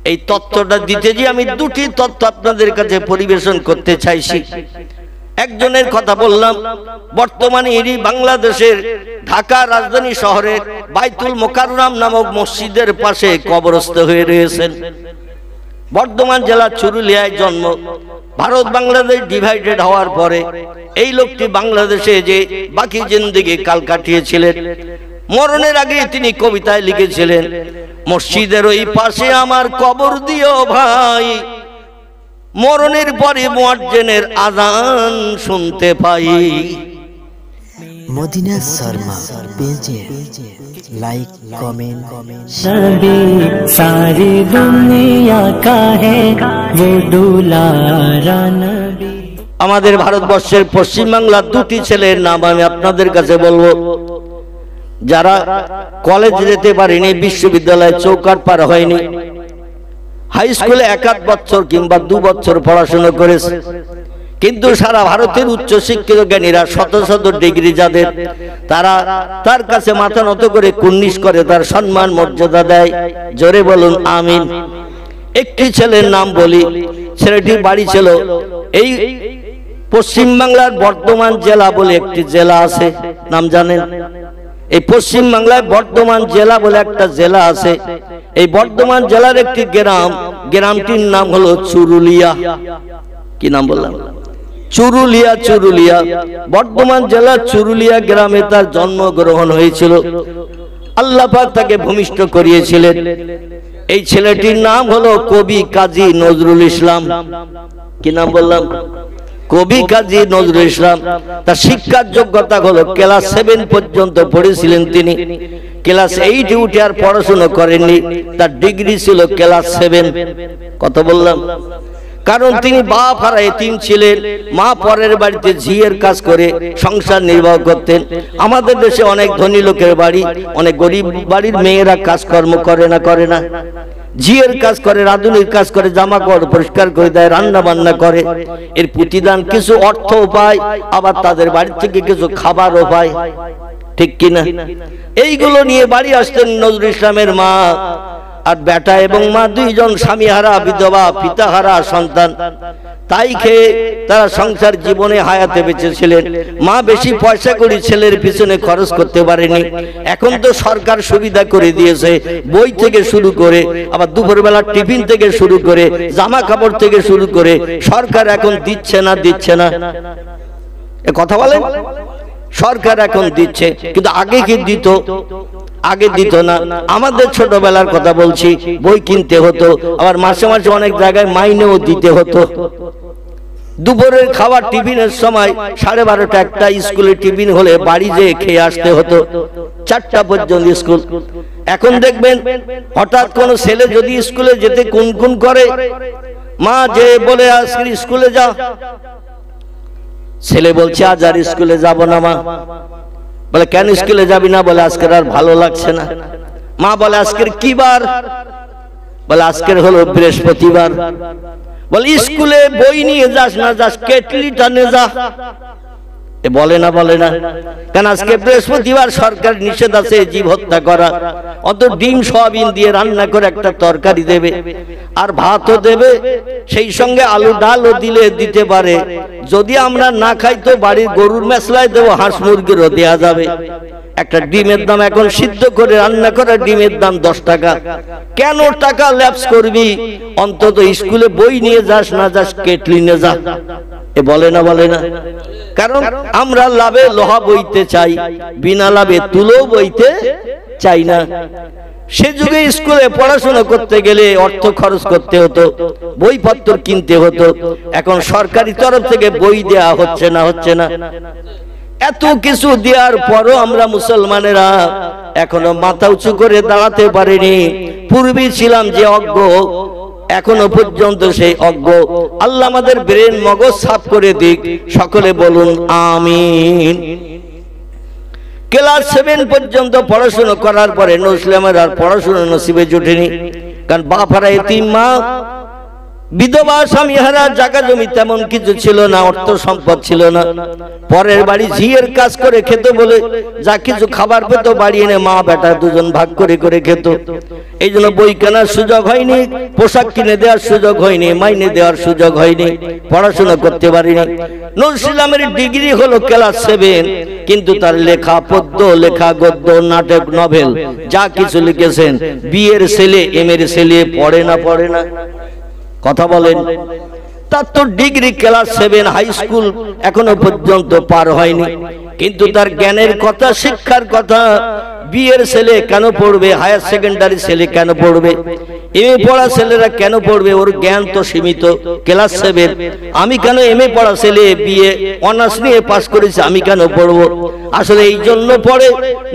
এই তথ্যটা দিতে যে আমি দুটি তথ্য আপনাদের কাছে পরিবেশন করতে চাইছি। একজনের কথা বললাম, বর্তমানে ইনি বাংলাদেশের ঢাকা রাজধানী শহরের বাইতুল মোকাররম নামক মসজিদের পাশে কবরস্থ হয়ে রয়েছেন। বর্ধমান জেলার চুরুলিয়ায় জন্ম। ভারত বাংলাদেশ ডিভাইডেড হওয়ার পরে এই লোকটি বাংলাদেশে যে বাকি জিন্দেগি কাল কাটিয়েছিলেন। মরণের আগে তিনি কবিতায় লিখেছিলেন, মসজিদের ওই পাশে আমার কবর দিও ভাই, মরণের পরে মুয়াজ্জিনের আযান শুনতে পাই। মদিনা শর্মা পেজে लाइक कमेंट नबी सारी दुनिया का है वो दुलारा नबी। আমাদের ভারতবর্ষের পশ্চিম বাংলার দুটি ছেলের নাম আমি আপনাদের কাছে বলবো, যারা কলেজ যেতে পারেনি, বিশ্ববিদ্যালয়ে চৌকাঠ পার হয়নি, হাই স্কুলে 1-8 বছর কিংবা 2 বছর পড়াশোনা করেছে, কিন্তু সারা ভারতের উচ্চ শিক্ষিত জ্ঞানীরা শত শত ডিগ্রি যাদের, তারা তার কাছে মাথা নত করে কুর্নিশ করে, তার সম্মান মর্যাদা দেয়। জোরে বলুন আমিন। একটি ছেলের নাম বলি, ছেলেটির বাড়ি ছিল এই পশ্চিম বাংলার বর্ধমান জেলা বলে একটি জেলা আছে, নাম জানেন? এই পশ্চিম বাংলায় বর্ধমান জেলা বলে একটা জেলা আছে। এই বর্ধমান জেলার একটি গ্রাম, গ্রামটির নাম হলো চুরুলিয়া। কি নাম বললাম? চুরুলিয়া। চুরুলিয়া বর্ধমান জেলার চুরুলিয়া গ্রামে তার জন্মগ্রহণ হয়েছিল। আল্লাহ পাক তাকে ভূমিষ্ঠ করিয়েছিলেন। এই ছেলেটির নাম হলো কবি কাজী নজরুল ইসলাম। কি নাম বললাম? কবি কাজী নজরুল ইসলাম। তার শিক্ষার যোগ্যতা হলো ক্লাস 7 পর্যন্ত পড়েছিলেন তিনি। ক্লাস 8 উঠে আর পড়াশোনা করেননি, তার ডিগ্রি ছিল ক্লাস 7। কত বললাম? কারণ তিনি বাপ হারা এতিম ছিলেন, মা পরের বাড়িতে ঝিয়ের কাজ করে সংসার নির্বাহ করতেন। আমাদের দেশে অনেক ধনী লোকের বাড়ি, অনেক গরিব বাড়ির মেয়েরা কাজকর্ম করে না, ঝিয়ের কাজ করে, রাঁধুনির কাজ করে, জামা কাপড় পরিষ্কার করে দেয়, রান্না বান্না করে। এর প্রতিদান কিছু অর্থও পায়, আবার তাদের বাড়ি থেকে কিছু খাবারও পায়, ঠিক কিনা? এইগুলো নিয়ে বাড়ি আসতেন নজরুল ইসলামের মা আর বেটা এবং মা, দুইজন স্বামীহারা বিধবা পিতাহারা সন্তান। তাই খেয়ে তারা সংসার জীবনে হায়াতে বেঁচেছিলেন। মা বেশি পয়সা করি ছেলের পিছনে খরচ করতে পারেনি। এখন তো সরকার সুবিধা করে দিয়েছে, বই থেকে শুরু করে, আবার দুপুরবেলা টিফিন থেকে শুরু করে, জামা কাপড় থেকে শুরু করে সরকার এখন দিচ্ছে না। এ কথা বলেন, সরকার এখন দিচ্ছে, কিন্তু আগে কি দিত? আগে দিত না। আমাদের ছোটবেলার কথা বলছি, বই কিনতে হতো, আবার মাসে মাসে অনেক জায়গায় মাইনেও দিতে হতো। দুপুরের খাবার টিফিনের সময় 12:30 একটা স্কুলে টিফিন হলে বাড়ি যেয়ে খেয়ে আসতে হতো, 4টা পর্যন্ত স্কুল। এখন দেখবেন হঠাৎ কোন ছেলে যদি স্কুলে যেতে কুনকুন করে, মা যে বলে আজকে স্কুলে যা, ছেলে বলছে আজ আর স্কুলে যাব না মা। বলে কেন স্কুলে যাবি না? বলে আজকের আর ভালো লাগছে না। মা বলে আজকের কি বার? বলে আজকের হলো বৃহস্পতিবার। বলে স্কুলে বই নিয়ে যাস না, যাস কেটলিটা নে যা। বলে না কেন? আজকে বৃহস্পতিবার, সরকার নিষেধ আছে জীব হত্যা করা। অত ডিম সয়াবিন দিয়ে রান্না করে একটা তরকারি দেবে, আর ভাতও দেবে, সেই সঙ্গে আলু ডালও দিতে পারে। যদি আমরা না খাই তো বাড়ির গরুর মেসলাই দেবো, হাঁস মুরগিরও দেওয়া যাবে। একটা ডিমের দাম এখন সিদ্ধ করে রান্না করা ডিমের দাম 10 টাকা। কেন টাকা ল্যাপস করবি? অন্তত স্কুলে বই নিয়ে যাস না, যাস কেটলি নিয়ে যা। বলে না কারণ আমরা লাভে লোহা বইতে চাই, বিনা লাভে তুলো বইতে চাই না। সে যুগে স্কুলে পড়াশোনা করতে গেলে অর্থ খরচ করতে হতো, বইপত্র কিনতে হতো। এখন সরকারি তরফ থেকে বই দেয়া হচ্ছে না। এত কিছু দেওয়ার পরও আমরা মুসলমানেরা এখনো মাথা উঁচু করে দাঁড়াতে পারিনি। পূর্বে ছিলাম যে অজ্ঞ, এখনো পর্যন্ত সেই অজ্ঞ। আল্লাহ আমাদের ব্রেন মগজ সাফ করে দিক, সকলে বলুন আমিন। ক্লাস 7 পর্যন্ত পড়াশোনা করার পরে নজরুল ইসলামের আর পড়াশোনা নসিবে জুটেনি, কারণ বাপ হারা এতিম, মা বিধবা স্বামীহারা, জায়গা জমি তেমন কিছু ছিল না, অর্থ সম্পদ ছিল না। পরের বাড়ি ঝিয়ের কাজ করে খেত বলে যা কিছু খাবার পেত বাড়ি এনে মা বেটা দুজন ভাগ করে করে খেত। এই জন্য বই কেনার সুযোগ হয়নি, পোশাক কিনে দেওয়ার সুযোগ হয়নি, মাইনে দেওয়ার সুযোগ হয়নি, পড়াশোনা করতে পারিনি। নজরুল ইসলামের ডিগ্রি হলো ক্লাস 7, কিন্তু তার লেখা পদ্য, লেখা গদ্য, নাটক, নভেল যা কিছু লিখেছেন, বিয়ের ছেলে এমের ছেলে পড়ে না? কথা বলেন। তার তো ডিগ্রি ক্লাস 7, হাই স্কুল এখনো পর্যন্ত পার হয়নি, কিন্তু তার জ্ঞানের কথা, শিক্ষার কথা, বিয়ের ছেলে কেন পড়বে, হায়ার সেকেন্ডারি ছেলে কেন পড়বে, এমএ পড়া ছেলেরা কেন পড়বে, ওর জ্ঞান তো সীমিত ক্লাস 7। আমি কেন এমএ পড়া ছেলে বিয়ে অনার্স নিয়ে পাস করেছি, আমি কেন পড়বো? আসলে এই জন্য পড়ে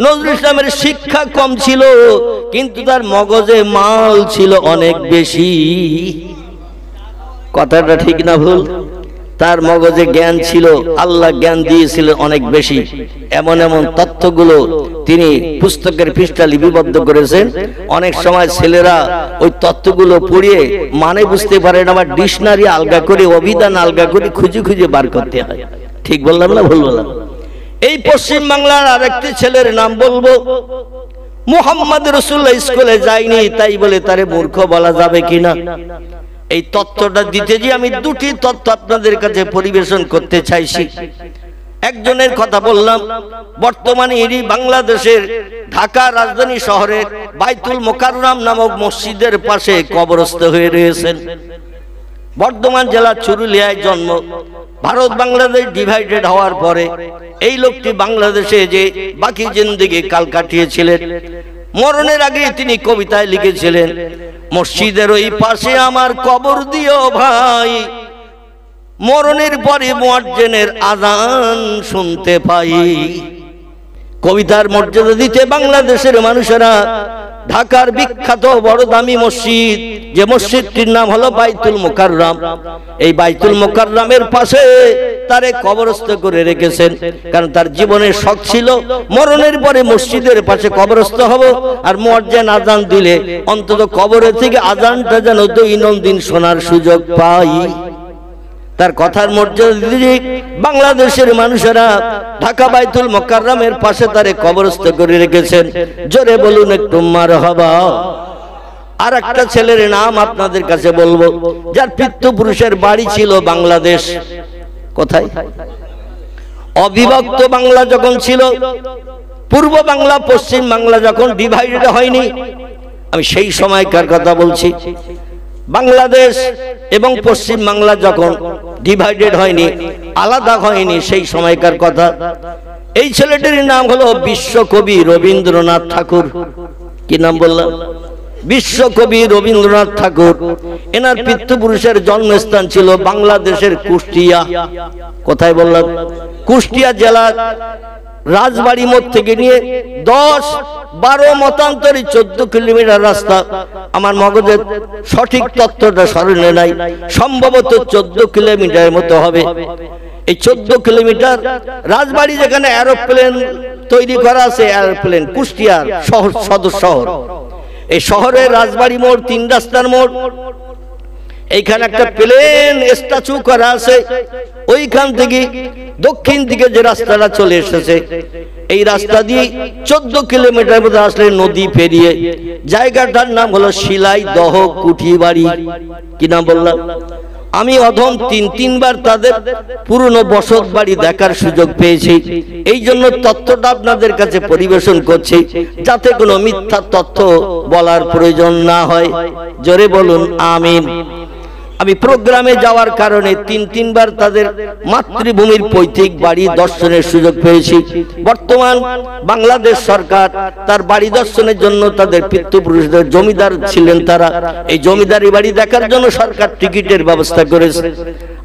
নজরুল ইসলামের শিক্ষা কম ছিল, কিন্তু তার মগজে মাল ছিল অনেক বেশি। কথাটা ঠিক না ভুল? তার মগজে জ্ঞান ছিল, আল্লাহ জ্ঞান দিয়েছিলেন অনেক বেশি। এমন এমন তথ্যগুলো তিনি পুস্তকের পৃষ্ঠা লিপিবদ্ধ করেছেন। অনেক সময় ছেলেরা ওই তথ্যগুলো পড়িয়ে মানে বুঝতে পারে না, আবার ডিকশনারি আলগা করে, অভিধান আলগা করে খুঁজে খুঁজে বার করতে হয়। ঠিক বললাম না ভুল বললাম? এই পশ্চিম বাংলার আরেকটি ছেলের নাম বলবো, মুহাম্মদ রাসূলুল্লাহ স্কুলে যায়নি তাই বলে তারে মূর্খ বলা যাবে কিনা? এই তথ্যটা দিতে যে আমি দুটি তথ্য আপনাদের কাছে পরিবেশন করতে চাইছি। একজনের কথা বললাম, বর্তমানে ইনি বাংলাদেশের ঢাকা রাজধানী শহরের বাইতুল মোকাররম নামক মসজিদের পাশে কবরস্থ হয়ে রয়েছেন। বর্ধমান জেলার চুরুলিয়ায় জন্ম। ভারত বাংলাদেশ ডিভাইডেড হওয়ার পরে এই লোকটি বাংলাদেশে যে বাকি জিন্দেগি কাল কাটিয়েছিলেন। মরণের আগে তিনি কবিতায় লিখেছিলেন, মসজিদের ওই পাশে আমার কবর দিও ভাই, মরণের পরে মুয়াজ্জিনের আযান শুনতে পাই। কবিতার মর্যাদা দিতে বাংলাদেশের মানুষেরা ঢাকার বিখ্যাত বড় দামি মসজিদ, যে মসজিদটির নাম হলো বাইতুল মোকাররম, এই বাইতুল মোকাররমের পাশে তারে কবরস্থ করে রেখেছেন। কারণ তার জীবনের শখ ছিল মরণের পরে মসজিদের পাশে কবরস্থ হব, আর মুয়াজ্জিন আযান দিলে অন্তত কবরের থেকে আযানটা যেন দৈনন্দিন শোনার সুযোগ পাই। তার কথার মর্যাদা দিয়ে বাংলাদেশের মানুষেরা ঢাকা বাইতুল মোকাররমের পাশে তারে কবরস্থ করে রেখেছেন। জোরে বলুন একটু মারহাবা। আর একটা ছেলের নাম আপনাদের কাছে বলবো, যার পিতৃপুরুষের বাড়ি ছিল বাংলাদেশ। কোথায়? অবিভক্ত বাংলা যখন ছিল, পূর্ব বাংলা পশ্চিম বাংলা যখন ডিভাইডেড হয়নি, আমি সেই সময়কার কথা বলছি। বাংলাদেশ এবং পশ্চিম বাংলা যখন ডিভাইডেড হয়নি, আলাদা হয়নি, সেই সময়কার কথা। এই ছেলেটির নাম হলো বিশ্বকবি রবীন্দ্রনাথ ঠাকুর। কি নাম বললাম? বিশ্বকবি রবীন্দ্রনাথ ঠাকুর। এনার পিতৃপুরুষের জন্মস্থান ছিল বাংলাদেশের কুষ্টিয়া। কোথায় বললাম? কুষ্টিয়া জেলার রাজবাড়ি মোড় থেকে নিয়ে 10-12 মতান্তরে 14 কিলোমিটার রাস্তা। আমার মগজের সঠিক তথ্যটা স্মরণে নাই, সম্ভবত 14 কিলোমিটারের মতো হবে। এই 14 কিলোমিটার রাজবাড়ি যেখানে এরোপ্লেন তৈরি করা আছে, এরোপ্লেন কুষ্টিয়ার শহর, সদর শহর। এই শহরের রাজবাড়ি মোড় 3 রাস্তার মোড়। এইখানে একটা প্লেন স্ট্যাচু করা আছে। ওইখান থেকে দক্ষিণ দিকে যে রাস্তাটা চলে এসেছে, এই রাস্তা দিয়ে 14 কিলোমিটার মধ্যে আসলে নদী পেরিয়ে জায়গাটার নাম হলো শিলাইদহ কুঠিবাড়ি। কি নাম বললাম? আমি অধম 3-3বার তাদের পুরনো বসত বাড়ি দেখার সুযোগ পেয়েছি। এই জন্য তথ্যটা আপনাদের কাছে পরিবেশন করছি, যাতে কোনো মিথ্যা তথ্য বলার প্রয়োজন না হয়। জোরে বলুন আমিন। আমি প্রোগ্রামে যাওয়ার কারণে 3-3বার তাদের মাতৃভূমির পৈতৃক বাড়ি দর্শনের সুযোগ পেয়েছি। বর্তমান বাংলাদেশ সরকার তার বাড়ি দর্শনের জন্য তাদের পিতৃপুরুষদের জমিদার ছিলেন তারা, এই জমিদারি বাড়ি দেখার জন্য সরকার টিকিটের ব্যবস্থা করেছে।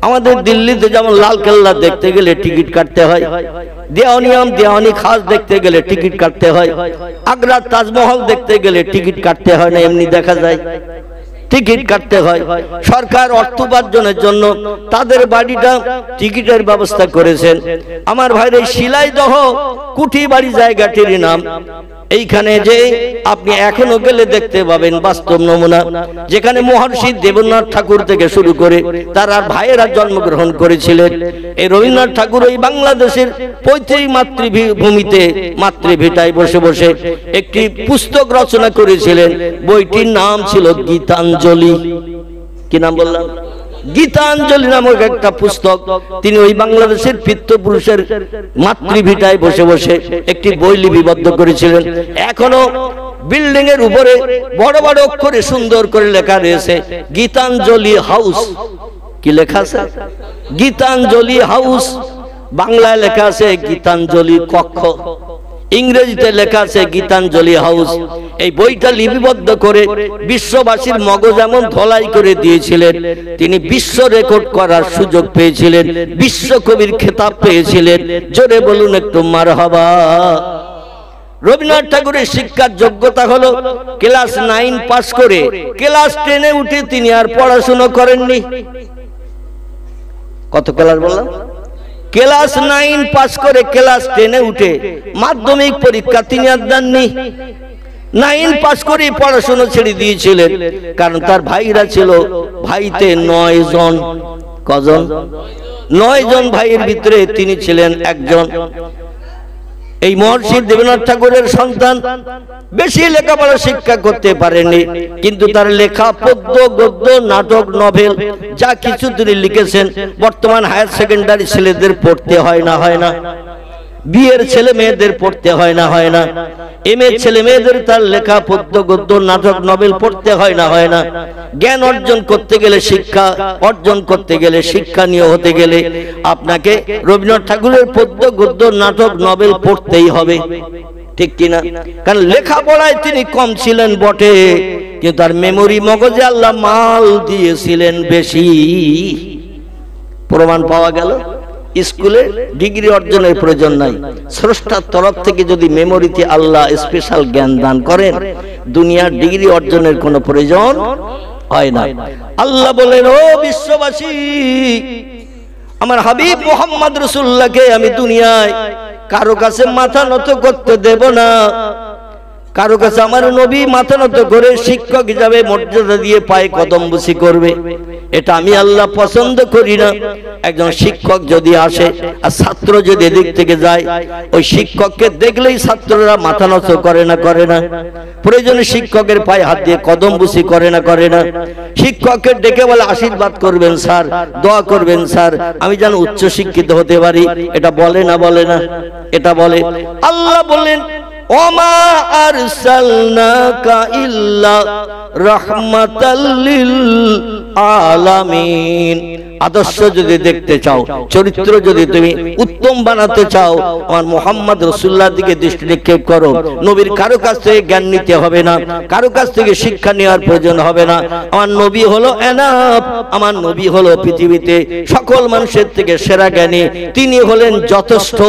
আমাদের দিল্লিতে যেমন লালকেল্লা দেখতে গেলে টিকিট কাটতে হয়, দেওয়ানি খাস দেখতে গেলে টিকিট কাটতে হয়, আগ্রার তাজমহল দেখতে গেলে টিকিট কাটতে হয় না, এমনি দেখা যায়, টিকিট কাটতে হয়। সরকার অর্থ উপার্জনের জন্য তাদের বাড়িটা টিকিটের ব্যবস্থা করেছেন। আমার ভাইরে শিলাইদহ কুঠিবাড়ি জায়গাটির নাম এইখানে যে আপনি এখনো গেলে দেখতে পাবেন বাস্তব নমুনা, যেখানে মহর্ষি দেবেন্দ্রনাথ ঠাকুর থেকে শুরু করে তার আর ভাইয়েরা জন্মগ্রহণ করেছিলেন। এই রবীন্দ্রনাথ ঠাকুর ওই বাংলাদেশের পৈতৃক মাতৃভূমিতে মাতৃভিটায় বসে বসে একটি পুস্তক রচনা করেছিলেন। বইটির নাম ছিল গীতাঞ্জলি। কি নাম বললাম? গীতাঞ্জলি নামক একটা পুস্তক তিনি ওই বাংলাদেশের পিতৃপুরুষের মাতৃভিটায় বসে বসে একটি বই লিপিবদ্ধ করেছিলেন। এখনো বিল্ডিং এর উপরে বড় বড় অক্ষরে সুন্দর করে লেখা রয়েছে গীতাঞ্জলি হাউস। কি লেখা আছে? গীতাঞ্জলি হাউস। বাংলায় লেখা আছে গীতাঞ্জলি কক্ষ, ইংরেজিতে লেখা আছে গীতাঞ্জলি হাউস। এই বইটা লিপিবদ্ধ করে বিশ্ববাসীর মগজ এমন ধলাই করে দিয়েছিলেন, তিনি বিশ্ব রেকর্ড করার সুযোগ পেয়েছিলেন, বিশ্বকবির খেতাব পেয়েছিলেন। জোরে বলুন একটু মারহাবা। রবীন্দ্রনাথ ঠাকুরের শিক্ষার যোগ্যতা হলো ক্লাস 9 পাস করে ক্লাস 10-এ উঠে তিনি আর পড়াশোনা করেননি। কত ক্লাস বললাম? ক্লাস 9 পাস করে ক্লাস 10-এ উঠে মাধ্যমিক পরীক্ষা তিনি আর দেননি। 9 পাস করে পড়াশোনা ছেড়ে দিয়েছিলেন, কারণ তার ভাইরা ছিল ভাইতে 9 জন। কজন? 9 জন ভাইয়ের ভিতরে তিনি ছিলেন একজন। এই মহর্ষি দেবেন্দ্রনাথ ঠাকুরের সন্তান, বেশি লেখাপড়া শিক্ষা করতে পারেননি, কিন্তু তার লেখা পদ্য, গদ্য, নাটক, নভেল যা কিছু তিনি লিখেছেন বর্তমান হায়ার সেকেন্ডারি ছেলেদের পড়তে হয় না, হয় না। বিয়ের ছেলে মেয়েদের পড়তে হয় না, হয় না। এমএ ছেলে মেয়েদের তার লেখা পদ্য, গদ্য, নাটক, নভেল পড়তে হয় না, হয় না। জ্ঞান অর্জন করতে গেলে, শিক্ষা অর্জন করতে গেলে, শিক্ষানীয় হতে গেলে আপনাকে রবীন্দ্রনাথ ঠাকুরের পদ্য, গদ্য, নাটক, নভেল পড়তেই হবে, ঠিক কিনা? কারণ লেখাপড়ায় তিনি কম ছিলেন বটে, কিন্তু তার মেমোরি মগজে আল্লাহ মাল দিয়েছিলেন বেশি। প্রমাণ পাওয়া গেল। স্কুলে ডিগ্রি অর্জনের প্রয়োজন নাই, স্রষ্টার তরফ থেকে যদি মেমোরিতে আল্লাহ স্পেশাল জ্ঞান দান করেন, দুনিয়ার ডিগ্রি অর্জনের কোনো প্রয়োজন হয় না। আল্লাহ বলেন, ও বিশ্ববাসী, আমার হাবিব মুহাম্মদ রাসূলুল্লাহকে আমি দুনিয়ায় কারো কাছে মাথা নত করতে দেব না। কারো কাছে আমার নবী মাথা নত করে শিক্ষক হিসাবে মর্যাদা দিয়ে পায়ে কদম বুসি করবে, এটা আমি আল্লাহ পছন্দ করি না। একজন শিক্ষক যদি আসে আর ছাত্র যদি এদিক থেকে যায়, ওই শিক্ষককে দেখলেই ছাত্ররা মাথা নত করে না, করে না? প্রয়োজনে শিক্ষকের পায়ে হাত দিয়ে কদম বুসি করে না, করে না? শিক্ষককে ডেকে বলে আশীর্বাদ করবেন স্যার, দোয়া করবেন স্যার, আমি যেন উচ্চ শিক্ষিত হতে পারি, এটা বলে না, বলে না? এটা বলে। আল্লাহ বলেন, ওমা আরসালনাকা ইল্লা রাহমাতাল লিল আলামিন। আদর্শ যদি দেখতে চাও, চরিত্র যদি তুমি উত্তম বানাতে চাও, আমার মুহাম্মদ রাসূলুল্লাহর দিকে দৃষ্টি নিক্ষেপ করো। নবীর কারো কাছ থেকে জ্ঞান নিতে হবে না, কারো কাছ থেকে শিক্ষা নেওয়ার প্রয়োজন হবে না। আমার নবী হলো এনাফ, আমার নবী হলো পৃথিবীতে সকল মানুষের থেকে সেরা জ্ঞানী, তিনি হলেন যথেষ্ট।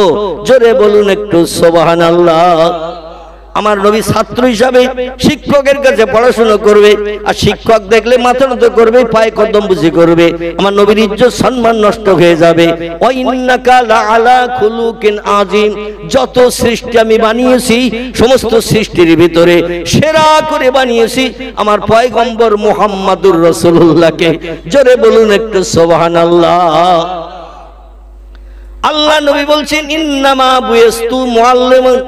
জোরে বলুন একটু সুবহানাল্লাহ। আমার নবী ছাত্র হিসাবে শিক্ষকের কাছে পড়াশোনা করবে, আর শিক্ষক দেখলে মাথা নত করবে, পায়ে কদম বুঝি করবে। আমার নবীর ইজ্জত সম্মান নষ্ট হয়ে যাবে। ওয়া ইন্নাকা লাআলা খুলুকিন আযীম। যত সৃষ্টি আমি বানিয়েছি, সমস্ত সৃষ্টির ভিতরে সেরা করে বানিয়েছি আমার পয়গম্বর মুহাম্মদুর রাসূলুল্লাহকে। জোরে বলুন একটু সুবহানাল্লাহ। আল্লাহ নবী বলছেন, ইন্নামা বুইস্তু মুআল্লিমান,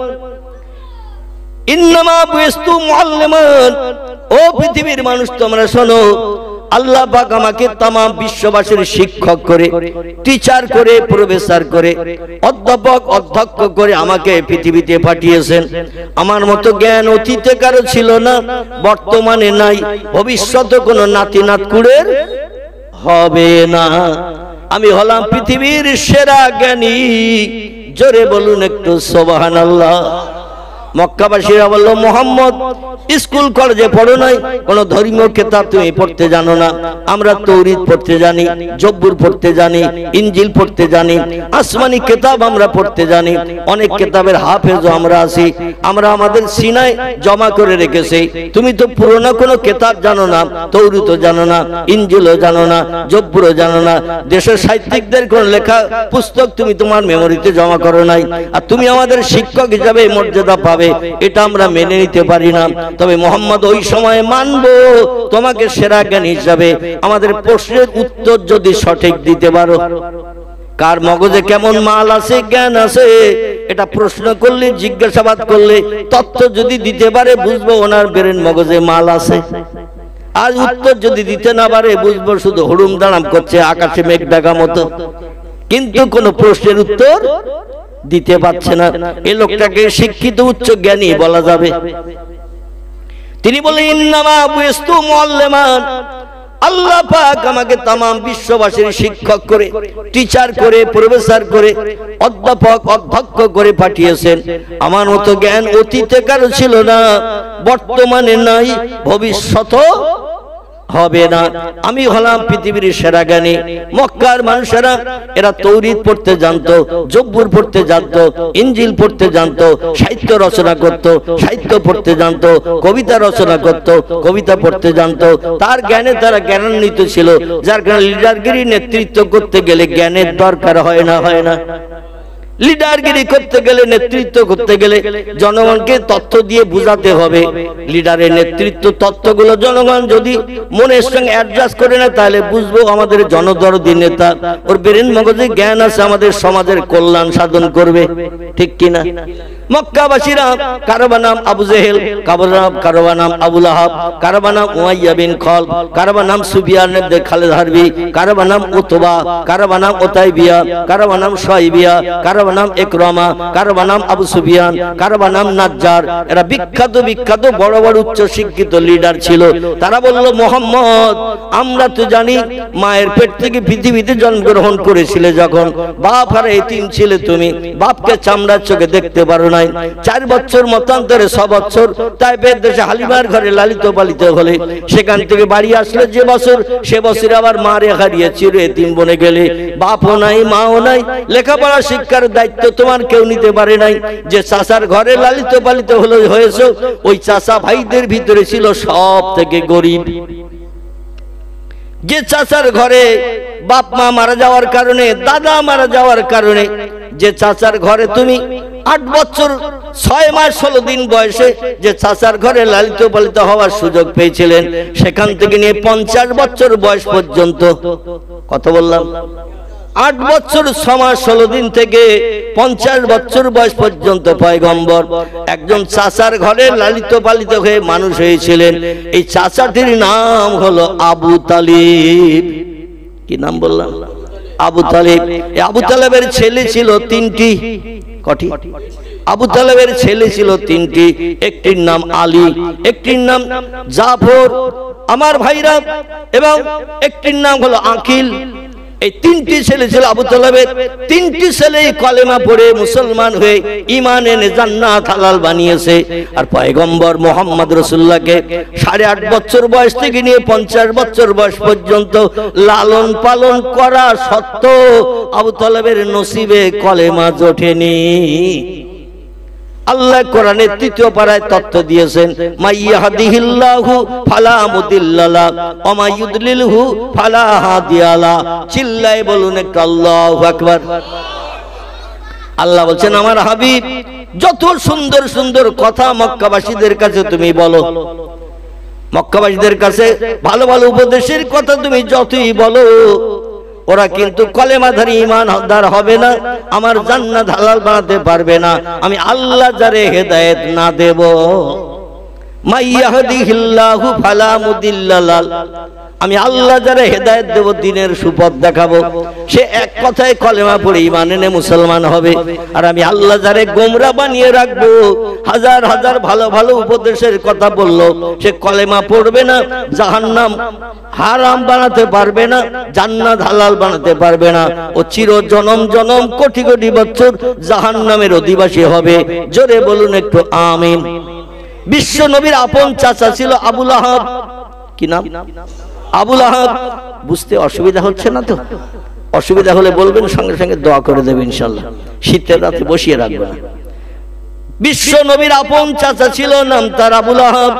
ইন্নামা বুইস্তু মুআল্লিমান। ও পৃথিবীর মানুষ, তোমরা শোনো, আল্লাহ পাক আমাকে तमाम বিশ্ববাসীর শিক্ষক করে, টিচার করে, প্রফেসর করে, অধ্যাপক, অধ্যক্ষ করে আমাকে পৃথিবীতে পাঠিয়েছেন। আমার মতো জ্ঞান অতীতে কারো ছিল না, বর্তমানে নাই, ভবিষ্যতে কোনো নাতি নাতকুড়ের হবে না। আমি হলাম পৃথিবীর সেরা জ্ঞানী। জোরে বলুন একটু সুবহানাল্লাহ। মক্কাবাসীরা বলল, মুহাম্মদ স্কুল কলেজে পড়ো নাই, কোন ধর্মীয় কিতাব তুমি পড়তে জানো না। আমরা তাওরীত পড়তে জানি, জব্বুর পড়তে জানি, ইনজিল পড়তে জানি, আসমানি কিতাব আমরা পড়তে জানি, অনেক কিতাবের হাফেজও আমরা আছি, আমরা আমাদের সিনায় জমা করে রেখেছি। তুমি তো পুরনো কোনো কিতাব জানো না, তাওরীতও জানো না, ইনজিলও জানো না, জব্বুরও জানো না, দেশের সাহিত্যিকদের কোন লেখা পুস্তক তুমি তোমার মেমোরিতে জমা করো নাই। আর তুমি আমাদের শিক্ষক হিসাবে মর্যাদা পাবে পাবে, এটা আমরা মেনে নিতে পারি না। তবে মোহাম্মদ ওই সময় মানব তোমাকে সেরা জ্ঞানী হিসাবে। আমাদের প্রশ্নের উত্তর যদি সঠিক দিতে পারো, কার মগজে কেমন মাল আছে, জ্ঞান আছে, এটা প্রশ্ন করলে, জিজ্ঞাসাবাদ করলে, তথ্য যদি দিতে পারে বুঝবো ওনার ব্রেন মগজে মাল আছে। আর উত্তর যদি দিতে না পারে বুঝবো শুধু হুড়ুম দাঁড়াম করছে, আকাশে মেঘ ডাকা মতো, কিন্তু কোন প্রশ্নের উত্তর দিতে পারছে না। এই লোকটাকে শিক্ষিত উচ্চ জ্ঞানী বলা যাবে। তিনি বলেন ইন্নামা বুইস্তু মুআল্লিমান, আল্লাহ পাক আমাকে তাম বিশ্ববাসীর শিক্ষক করে, টিচার করে, প্রফেসর করে, অধ্যাপক অধ্যক্ষ করে পাঠিয়েছেন। আমার মতো জ্ঞান অতীতে কারো ছিল না, বর্তমানে নাই, ভবিষ্যতও হবে না। আমি হলাম পৃথিবীর সেরা জ্ঞানী। মক্কার মানুষেরা এরা তৌরিত পড়তে জানতো, জব্বুর পড়তে জানতো, ইনজিল পড়তে জানতো, সাহিত্য রচনা করত, সাহিত্য পড়তে জানতো, কবিতা রচনা করত, কবিতা পড়তে জানতো। তার জ্ঞানে তারা জ্ঞানান্বিত ছিল, যার কারণে লিডারগিরি নেতৃত্ব করতে গেলে জ্ঞানের দরকার হয় না। লিডারগিরি করতে গেলে, নেতৃত্ব করতে গেলে জনগণকে তথ্য দিয়ে বুঝাতে হবে। লিডারের নেতৃত্ব তথ্যগুলো জনগণ যদি মনের সঙ্গে অ্যাডজাস্ট করে না, তাহলে বুঝবো আমাদের জনদরদি নেতা, ওর ব্রেন মগজে জ্ঞান আছে, আমাদের সমাজের কল্যাণ সাধন করবে, ঠিক কিনা? মক্কাবাসীরা কারবা নাম আবু জেহেল, কারবা নাম আবু লাহাব, কারবা নাম উমাইয়া বিন খলব, কারবা নাম সুফিয়ান ইবনে খালিদ হারবি, কারবা নাম উতবা, কারবা নাম উতাইবিয়া, কারবা নাম শুআইবিয়া, কারবা নাম ইকরামা, কারবা নাম আবু সুফিয়ান, কারবা নাম নাজ্জার। এরা বিখ্যাত বড় বড় উচ্চ শিক্ষিত লিডার ছিল। তারা বলল, মোহাম্মদ আমরা তো জানি মায়ের পেট থেকে পৃথিবীতে জন্মগ্রহণ করেছিলে, যখন বাপ আর এতিম ছিলে, তুমি বাপকে চামড়ার চোখে দেখতে পারো নাই। 4 বছর মতান্তরে 6 বছর তাইফের দেশে হালিমার ঘরে লালিত পালিত হলে, সেখান থেকে বাড়ি আসলে যে বছর, সে বছর আবার মারে হারিয়ে চির এতিম বনে গেলে, বাপও নাই মাও নাই, লেখাপড়া শিক্ষার দায়িত্ব তোমার কেউ নিতে পারে নাই। যে চাচার ঘরে লালিত পালিত হয়েছে, ওই চাচা ভাইদের ভিতরে ছিল সব থেকে গরিব। যে চাচার ঘরে বাপ মা মারা যাওয়ার কারণে, দাদা মারা যাওয়ার কারণে, যে চাচার ঘরে তুমি 8 বছর 6 মাস 16 দিন বয়সে যে চাচার ঘরে লালিত পালিত হওয়ার সুযোগ পেয়েছিলেন, সেখান থেকে নিয়ে 50 বছর বয়স পর্যন্ত, কত বললাম? 8 বছর 6 মাস 16 দিন থেকে 50 বছর বয়স পর্যন্ত পয়গম্বর একজন চাচার ঘরে লালিত পালিত হয়ে মানুষ হয়েছিলেন। এই চাচাটির নাম হলো আবু তালিব। কি নাম বললাম? আবু তালিব। এই আবু তালেবের ছেলে ছিল 3টি। কটি? আবু তালেবের ছেলে ছিল 3টি। একটির নাম আলী, একটির নাম জাফর, আমার ভাইরা, এবং একটির নাম হলো আকিল। এই 3টি ছেলে ছিল আবু তালেবের। 3টি ছেলেই কলেমা পড়ে মুসলমান হয়ে ঈমান এনে জান্নাত হালাল বানিয়েছে। আর পয়গম্বর মুহাম্মদ রাসূলুল্লাহকে 8.5 বছর বয়স থেকে নিয়ে 50 বছর বয়স পর্যন্ত লালন পালন করা সত্ত্বেও আবু তালেবের নসিবে কলেমা জোটেনি। আল্লাহ কোরআনের 3য় পারায় তথ্য দিয়েছেন, মাইয়াহদিহিল্লাহু ফালা মুদিল্লা লাহু ওয়া মাইয়ুদলিলহু ফালা হাদিয়া লাহু। চিল্লায়ে বলুন একটু আল্লাহু আকবার। আল্লাহ বলছেন, আমার হাবিব যত সুন্দর সুন্দর কথা মক্কাবাসীদের কাছে তুমি বলো, মক্কাবাসীদের কাছে ভালো ভালো উপদেশের কথা তুমি যতই বলো, ওরা কিন্তু কলেমাধারী ঈমানদার হবে না, আমার জান্নাত হালাল বানাতে পারবে না, আমি আল্লাহ যারে হেদায়েত না দেব। মাইয়াহদিহিল্লাহু ফালা মুদিল্লা লাহু, আমি আল্লাহ যারে হেদায়েত দেব, দ্বীনের সুপথ দেখাবো, সে এক কথায় কলেমা পড়ে ঈমান এনে মুসলমান হবে। আর আমি আল্লাহ যারে গোমরা বানিয়ে রাখবো, হাজার হাজার ভালো ভালো উপদেশের কথা বললো, সে কলেমা পড়বে না, জাহান্নাম হারাম বানাতে পারবে না, জান্নাত হালাল বানাতে পারবে না, ও চির জনম জনম কোটি কোটি বছর জাহান্নামের অধিবাসী হবে। জোরে বলুন একটু আমিন। বিশ্ব নবীর আপন চাচা ছিল আবু লাহাব। কি নাম? আবু লাহাব। বুঝতে অসুবিধা হচ্ছে না তো? অসুবিধা হলে বলবেন, সঙ্গে সঙ্গে দোয়া করে দেবেন ইনশাআল্লাহ। শীতের রাতে বসিয়ে রাখবেন। বিশ্ব নবীর আপন চাচা ছিল, নাম তার আবু লাহাব।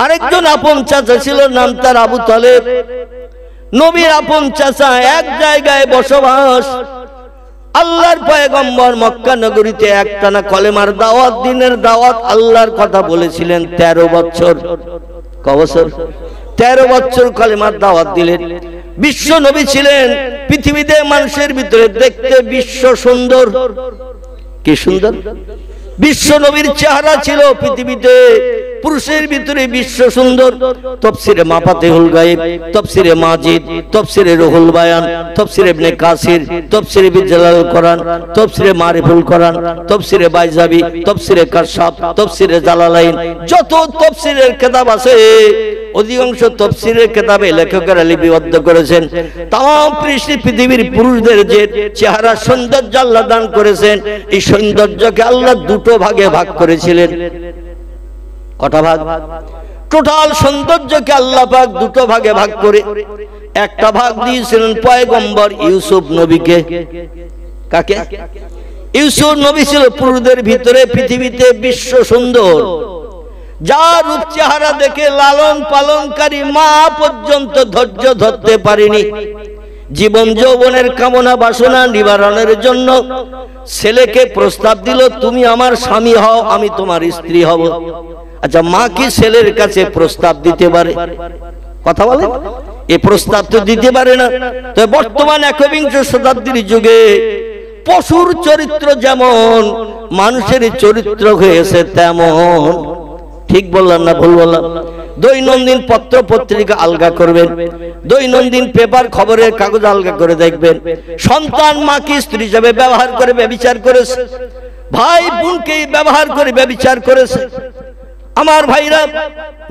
আরেকজন আপন চাচা ছিল, নাম তার আবু তালেব। নবীর আপন চাচা এক জায়গায় বসবাস, আল্লাহর পয়গম্বর মক্কা নগরীতে একটানা কলেমার দাওয়াত, দিনের দাওয়াত, আল্লাহর কথা বলেছিলেন 13 বছর। ক বছর? 13 বছর কলেমার দাওয়াত দিলেন। বিশ্ব নবী ছিলেন, পৃথিবীতে মানুষের ভিতরে দেখতে বিশ্ব সুন্দর। কি সুন্দর! বিশ্ব নবীর চেহারা ছিল পৃথিবীতে পুরুষের ভিতরে বিশ্ব সুন্দর। তাফসীরে মাফাতিহুল গায়ব, তাফসীরে মাজিদ, তাফসীরে রুহুল বায়ান, তাফসীরে ইবনে কাসির, তাফসীরে বিজালাল কোরআন, তাফসীরে মারিফুল কোরআন, তাফসীরে বাইজাবি, তাফসীরে কাশফ, তাফসীরে জালালাইন, যত তাফসীরের কিতাব আছে অধিকাংশ তাফসীরের কিতাবে লেখকেরা লিপিবদ্ধ করেছেন তাম পৃথিবীর পুরুষদের যে চেহারা সৌন্দর্য আল্লাহ দান করেছেন, এই সৌন্দর্যকে আল্লাহ দুটো ভাগে ভাগ করেছিলেন। কটা ভাগ? টোটাল সৌন্দর্যকে আল্লাহ পাক দুটো ভাগে ভাগ করে একটা ভাগ দিয়েছিলেন পয়গম্বর ইউসুফ নবীকে। কাকে? ইউসুফ নবী ছিল পুরুষদের ভিতরে পৃথিবীতে বিশ্ব সুন্দর, যার রূপ চেহারা দেখে লালন পালনকারী মা পর্যন্ত ধৈর্য ধরতে পারেনি। জীবন যৌবনের কামনা বাসনা নিবারণের জন্য ছেলেকে প্রস্তাব দিল, তুমি আমার স্বামী হও, আমি তোমার স্ত্রী হব। আচ্ছা, মা কি ছেলের কাছে প্রস্তাব দিতে পারে? কথা বলে, এই প্রস্তাব তো দিতে পারে না। তো বর্তমান 21 শতাব্দীর যুগে পশুর চরিত্র যেমন মানুষের চরিত্র হয়েছে তেমন। ঠিক বললাম না ভুল বললাম? দৈনন্দিন পত্র পত্রিকা আলগা করবেন, দৈনন্দিন পেপার খবরের কাগজ আলগা করে দেখবেন। সন্তান মাকে স্ত্রী হিসেবে ব্যবহার করে ব্যভিচার করেছে, ভাই বোনকে ব্যবহার করে ব্যভিচার করেছে। আমার ভাইরা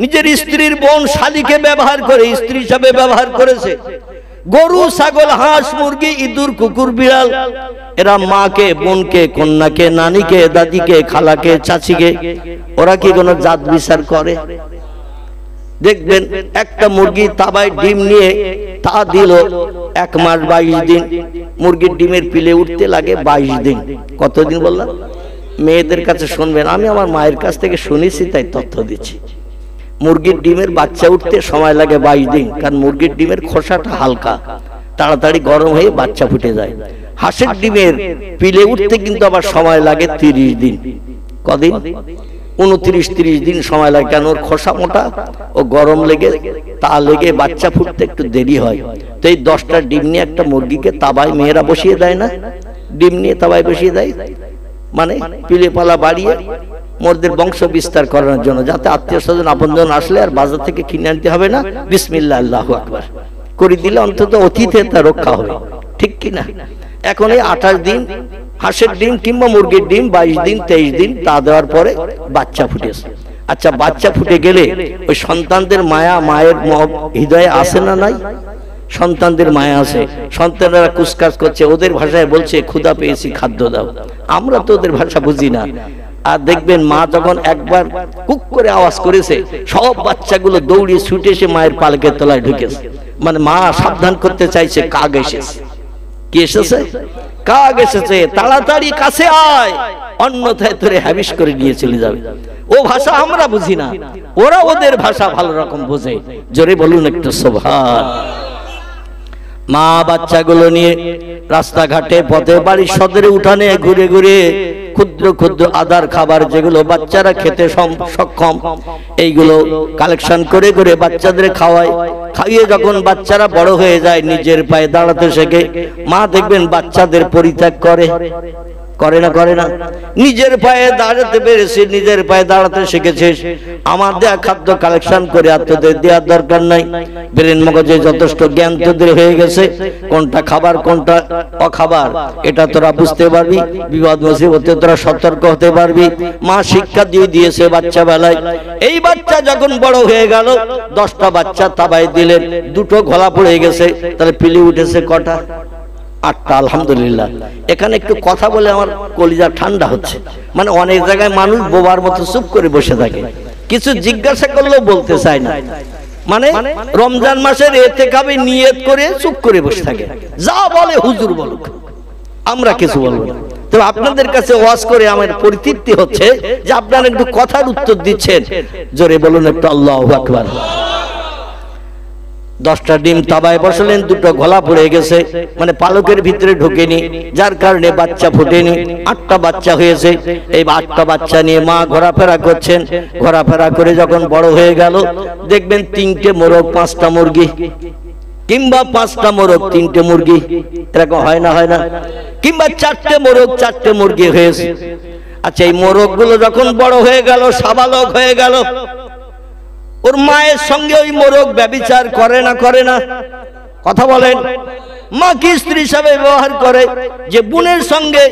নিজের স্ত্রীর বোন শালীকে ব্যবহার করে স্ত্রী হিসেবে ব্যবহার করেছে। গরু ছাগল হাঁস মুরগি ইঁদুর কুকুর বিড়াল এরা মাকে বোনকে কন্যাকে নানিকে দাদিকে খালাকে চাচিকে ওরা কি কোনো জাত বিচার করে? দেখবেন একটা মুরগি তাবায় ডিম নিয়ে তা দিল 1 মাস 22 দিন, মুরগির ডিমের পিলে উঠতে লাগে 22 দিন। কতদিন বললাম? মেয়েদের কাছে শুনবেন, আমি আমার মায়ের কাছ থেকে শুনেছি তাই তথ্য দিচ্ছি। মুরগির ডিমের বাচ্চা উঠতে সময় লাগে 22 দিন, কারণ মুরগির ডিমের খোসাটা হালকা, তাড়াতাড়ি গরম হয়ে বাচ্চা ফুটে যায়। হাঁসের ডিমের পিলে উঠতে কিন্তু আবার সময় লাগে 30 দিন। কদিন? 29-30 দিন সময় লাগে, কেন ওর খোসা মোটা ও গরম লেগে তা লেগে বাচ্চা ফুটতে একটু দেরি হয়। তো এই 10টা ডিম নিয়ে একটা মুরগিকে তাবায় মেয়েরা বসিয়ে দেয় না? ডিম নিয়ে তাবায় বসিয়ে দেয়, মানে পিলে পালা বাড়িয়ে মোরদের বংশ বিস্তার করার জন্য, যাতে আত্মীয় স্বজন আপনজন আসলে আর বাজার থেকে কিনে আনতে হবে না, বিসমিল্লাহ আল্লাহু আকবার করে দিলে অন্তত অতীতে তা রক্ষা হবে। ঠিক কিনা? এখন এই 28 দিন হাঁসের ডিম কিংবা মুরগির ডিম 22 দিন 23 দিন তা দেওয়ার পরে বাচ্চা ফুটেছে। আচ্ছা, বাচ্চা ফুটে গেলে ওই সন্তানদের মায়া মায়ের হৃদয়ে আসে না? নাই? সন্তানদের মায়া আছে, সন্তানেরা কুসকাস করছে, ওদের ভাষায় বলছে ক্ষুধা পেয়েছি খাদ্য দাও। আমরা তো ওদের ভাষা বুঝি না। আর দেখবেন মা যখন একবার কুক করে আওয়াজ করেছে, সব বাচ্চাগুলো দৌড়িয়ে ছুটে এসে মায়ের পালকের তলায় ঢুকেছে, মানে মা সাবধান করতে চাইছে কাক এসেছে। কি এসেছে? কাক এসেছে, তাড়াতাড়ি কাছে আয়, অন্যথায় তোরে হাবিস করে নিয়ে চলে যাবে। ও ভাষা আমরা বুঝি না, ওরা ওদের ভাষা ভালো রকম বোঝে। জোরে বলুন একটু সুবহান। মা বাচ্চাগুলো নিয়ে রাস্তাঘাটে পথে বাড়ির সদরে উঠানে ঘুরে ঘুরে ক্ষুদ্র ক্ষুদ্র আদার খাবার যেগুলো বাচ্চারা খেতে সক্ষম এইগুলো কালেকশন করে করে বাচ্চাদের খাওয়ায়। খাইয়ে যখন বাচ্চারা বড় হয়ে যায়, নিজের পায়ে দাঁড়াতে শেখে, মা দেখবেন বাচ্চাদের পরিত্যাগ করে, করে না? করে না? নিজের পায়ে দাঁড়াতে পেরেছে, নিজের পায়ে দাঁড়াতে শিখেছে। আমার দেয়া খাদ্য কালেকশন করে আর তোদের দেওয়ার দরকার নাই। ব্রেন মগজে যথেষ্ট জ্ঞান তোদের হয়ে গেছে, কোনটা খাবার কোনটা অখাবার এটা তোরা বুঝতে পারবি, বিপদ মুসিবতে তোরা সতর্ক হতে পারবি। মা শিক্ষা দিয়ে দিয়েছে বাচ্চা বেলায়। এই বাচ্চা যখন বড় হয়ে গেল, 10টা বাচ্চা তাবাই দিলেন, 2টো ঘোলা পড়ে গেছে, তাহলে পিলি উঠেছে কটা? 8টা। আলহামদুলিল্লাহ। এখানে একটু কথা বলে আমার কলিজা ঠান্ডা হচ্ছে। মানে অনেক জায়গায় মানুষ বোবার মতো চুপ করে বসে থাকে, কিছু জিজ্ঞাসা করলেও বলতে চায় না। মানে রমজান মাসের ইতিকাফে নিয়ত করে চুপ করে বসে থাকে, যা বলে হুজুর বলুক, আমরা কিছু বলবো না। তো আপনাদের কাছে ওয়াজ করে আমার পরিতৃপ্তি হচ্ছে যে আপনারা একটু কথার উত্তর দিচ্ছেন। জোরে বলুন একটু আল্লাহু আকবার। 10টা ডিম তাবায় বসালেন, 2টো গলা পড়ে গেছে, মানে পালকের ভিতরে ঢোকেনি, যার কারণে বাচ্চা ফোটেনি। 8টা বাচ্চা হয়েছে। এই 8টা বাচ্চা নিয়ে মা ঘোরাফেরা করছেন। ঘোরাফেরা করে যখন বড় হয়ে গেল, দেখবেন 3টে মোরগ 5টা মুরগি, কিংবা 5টা মোরগ 3টে মুরগি, এরকম হয় না? হয় না? কিংবা 4টে মোরগ 4টে মুরগি হয়েছে। আচ্ছা, এই মোরগগুলো যখন বড় হয়ে গেল, সাবালক হয়ে গেল, ওর মায়ের সঙ্গে ওই মোরগ ব্যভিচার করে না? করে না? কথা বলেন। মা কি স্ত্রী হিসাবে ব্যবহার করে? যে বোনের সঙ্গে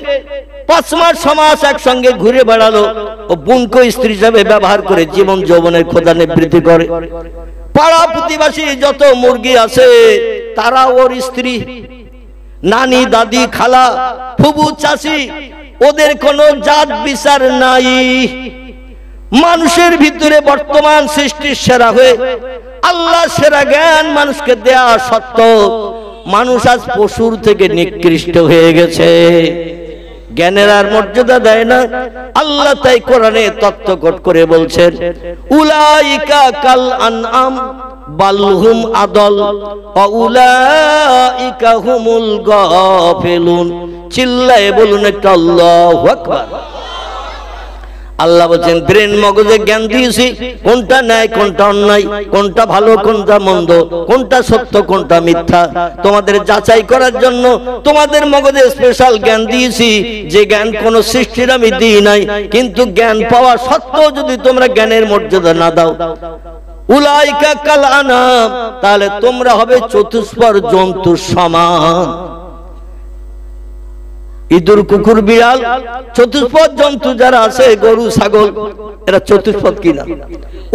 5 মাস 6 মাস একসঙ্গে ঘুরে বেড়ালো, ও বোনকে স্ত্রী হিসাবে ব্যবহার করে জীবন যৌবনের ক্ষুধা নিবৃত্তি করে। পাড়া প্রতিবেশী যত মুরগি আছে তারা ওর স্ত্রী। নানি, দাদি, খালা, ফুবু, চাচি, ওদের কোনো জাত বিচার নাই। মানুষের ভিতরে বর্তমান সৃষ্টির সেরা হয়ে আল্লাহ সেরা জ্ঞান মানুষকে দেয়া সত্ত্বেও মানুষ আজ পশুর থেকে নিকৃষ্ট হয়ে গেছে। জ্ঞানের আর মর্যাদা দেয় না। আল্লাহ তাই কোরআনে তত্ত্বকট করে বলছেন, উলাইকা কাল আনআম বালহুম আদল ওয়া উলাইকা হুমুল গাফিলুন। চিল্লায়ে বলুন একটা আল্লাহু আকবার। আল্লাহ বলেন, ব্রেন মগজে জ্ঞান দিয়েছি, কোনটা ন্যায় কোনটা অন্যায়, কোনটা ভালো কোনটা মন্দ, কোনটা সত্য কোনটা মিথ্যা, তোমাদের যাচাই করার জন্য তোমাদের মগজে স্পেশাল জ্ঞান দিয়েছি, যে জ্ঞান কোন সৃষ্টির আমি দিই নাই। কিন্তু জ্ঞান পাওয়া সত্ত্বেও যদি তোমরা জ্ঞানের মর্যাদা না দাও, উলাইকা কাল আনাম, তাহলে তোমরা হবে চতুষ্পদ জন্তুর সমান। ইঁদুর, কুকুর, বিড়াল, চতুষ্পদ জন্তু যারা আছে, গরু, ছাগল, এরা চতুষ্পদ কিনা?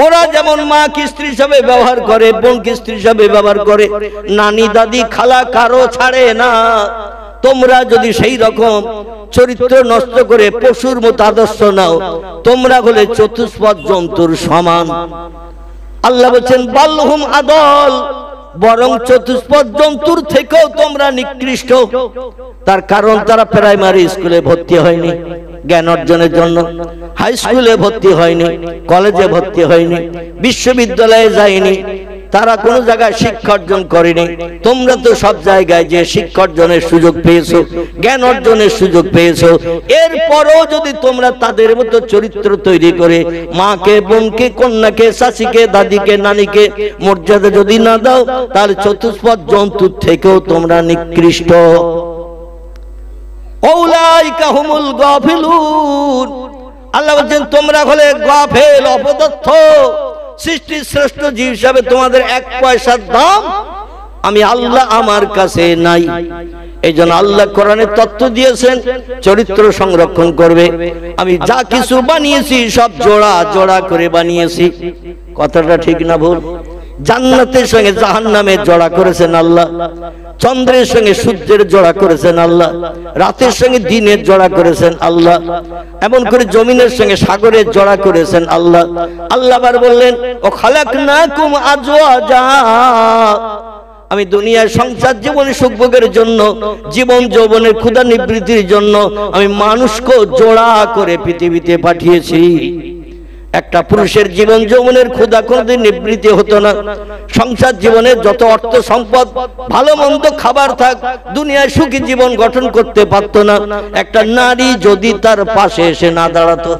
ওরা যেমন মা কি স্ত্রী হিসাবে ব্যবহার করে, বোন কি স্ত্রী হিসাবে ব্যবহার করে, নানি, দাদি, খালা কারো ছাড়ে না। তোমরা যদি সেই রকম চরিত্র নষ্ট করে পশুর মতো আদর্শ নাও, তোমরা হলে চতুষ্পদ জন্তুর সমান। আল্লাহ বলছেন, বালহুম আদল, বরং চতুষ্পদ জন্তুর থেকেও তোমরা নিকৃষ্ট। তার কারণ তারা প্রাইমারি স্কুলে ভর্তি হয়নি জ্ঞান অর্জনের জন্য, হাই স্কুলে ভর্তি হয়নি, কলেজে ভর্তি হয়নি, বিশ্ববিদ্যালয়ে যায়নি, তারা কোনো জায়গায় শিক্ষা অর্জন করেনি। তোমরা তো সব জায়গায় যে শিক্ষা অর্জনের সুযোগ পেয়েছো, জ্ঞান অর্জনের সুযোগ পেয়েছো, এরপরও যদি তোমরা তাদের মতো চরিত্র তৈরি করে মাকে, বোনকে, কন্যাকে, চাচিকে, দাদিকে, নানিকে মর্যাদা যদি না দাও, তাহলে চতুষ্পদ জন্তুর থেকেও তোমরা নিকৃষ্ট। উলাইকা হুমুল গাফিলুন। আল্লাহ বলেন, তোমরা হলে গাফেল, অপদার্থ। সৃষ্টির শ্রেষ্ঠ জীব হিসাবে তোমাদের 1 পয়সার দাম আমি আল্লাহ আমার কাছে নাই। এই জন্য আল্লাহ কোরআনে তত্ত্ব দিয়েছেন, চরিত্র সংরক্ষণ করবে। আমি যা কিছু বানিয়েছি সব জোড়া জোড়া করে বানিয়েছি। কথাটা ঠিক না ভুল? জান্নাতের সঙ্গে জাহান্নামের জোড়া করেছেন আল্লাহ, চন্দ্রের সঙ্গে সূর্যের জোড়া করেছেন আল্লাহ, রাতের সঙ্গে দিনের জোড়া করেছেন আল্লাহ, এমন করে জমিনের সঙ্গে সাগরের জোড়া করেছেন আল্লাহ। আল্লাহ আবার বললেন, ও খালাকনাকুম আজওয়াজা, আমি দুনিয়ার সংসার জীবনে সুখভোগের জন্য, জীবন যৌবনের ক্ষুধা নিবৃত্তির জন্য আমি মানুষকে জোড়া করে পৃথিবীতে পাঠিয়েছি। একটা পুরুষের জীবন যৌবনের ক্ষুধা কোনদিন নিবৃত্তি হতো না। সংসার জীবনে যত অর্থ সম্পদ, ভালো মন্দ খাবার থাক, দুনিয়ায় সুখী জীবন গঠন করতে পারত না একটা নারী যদি তার পাশে এসে না দাঁড়াতো।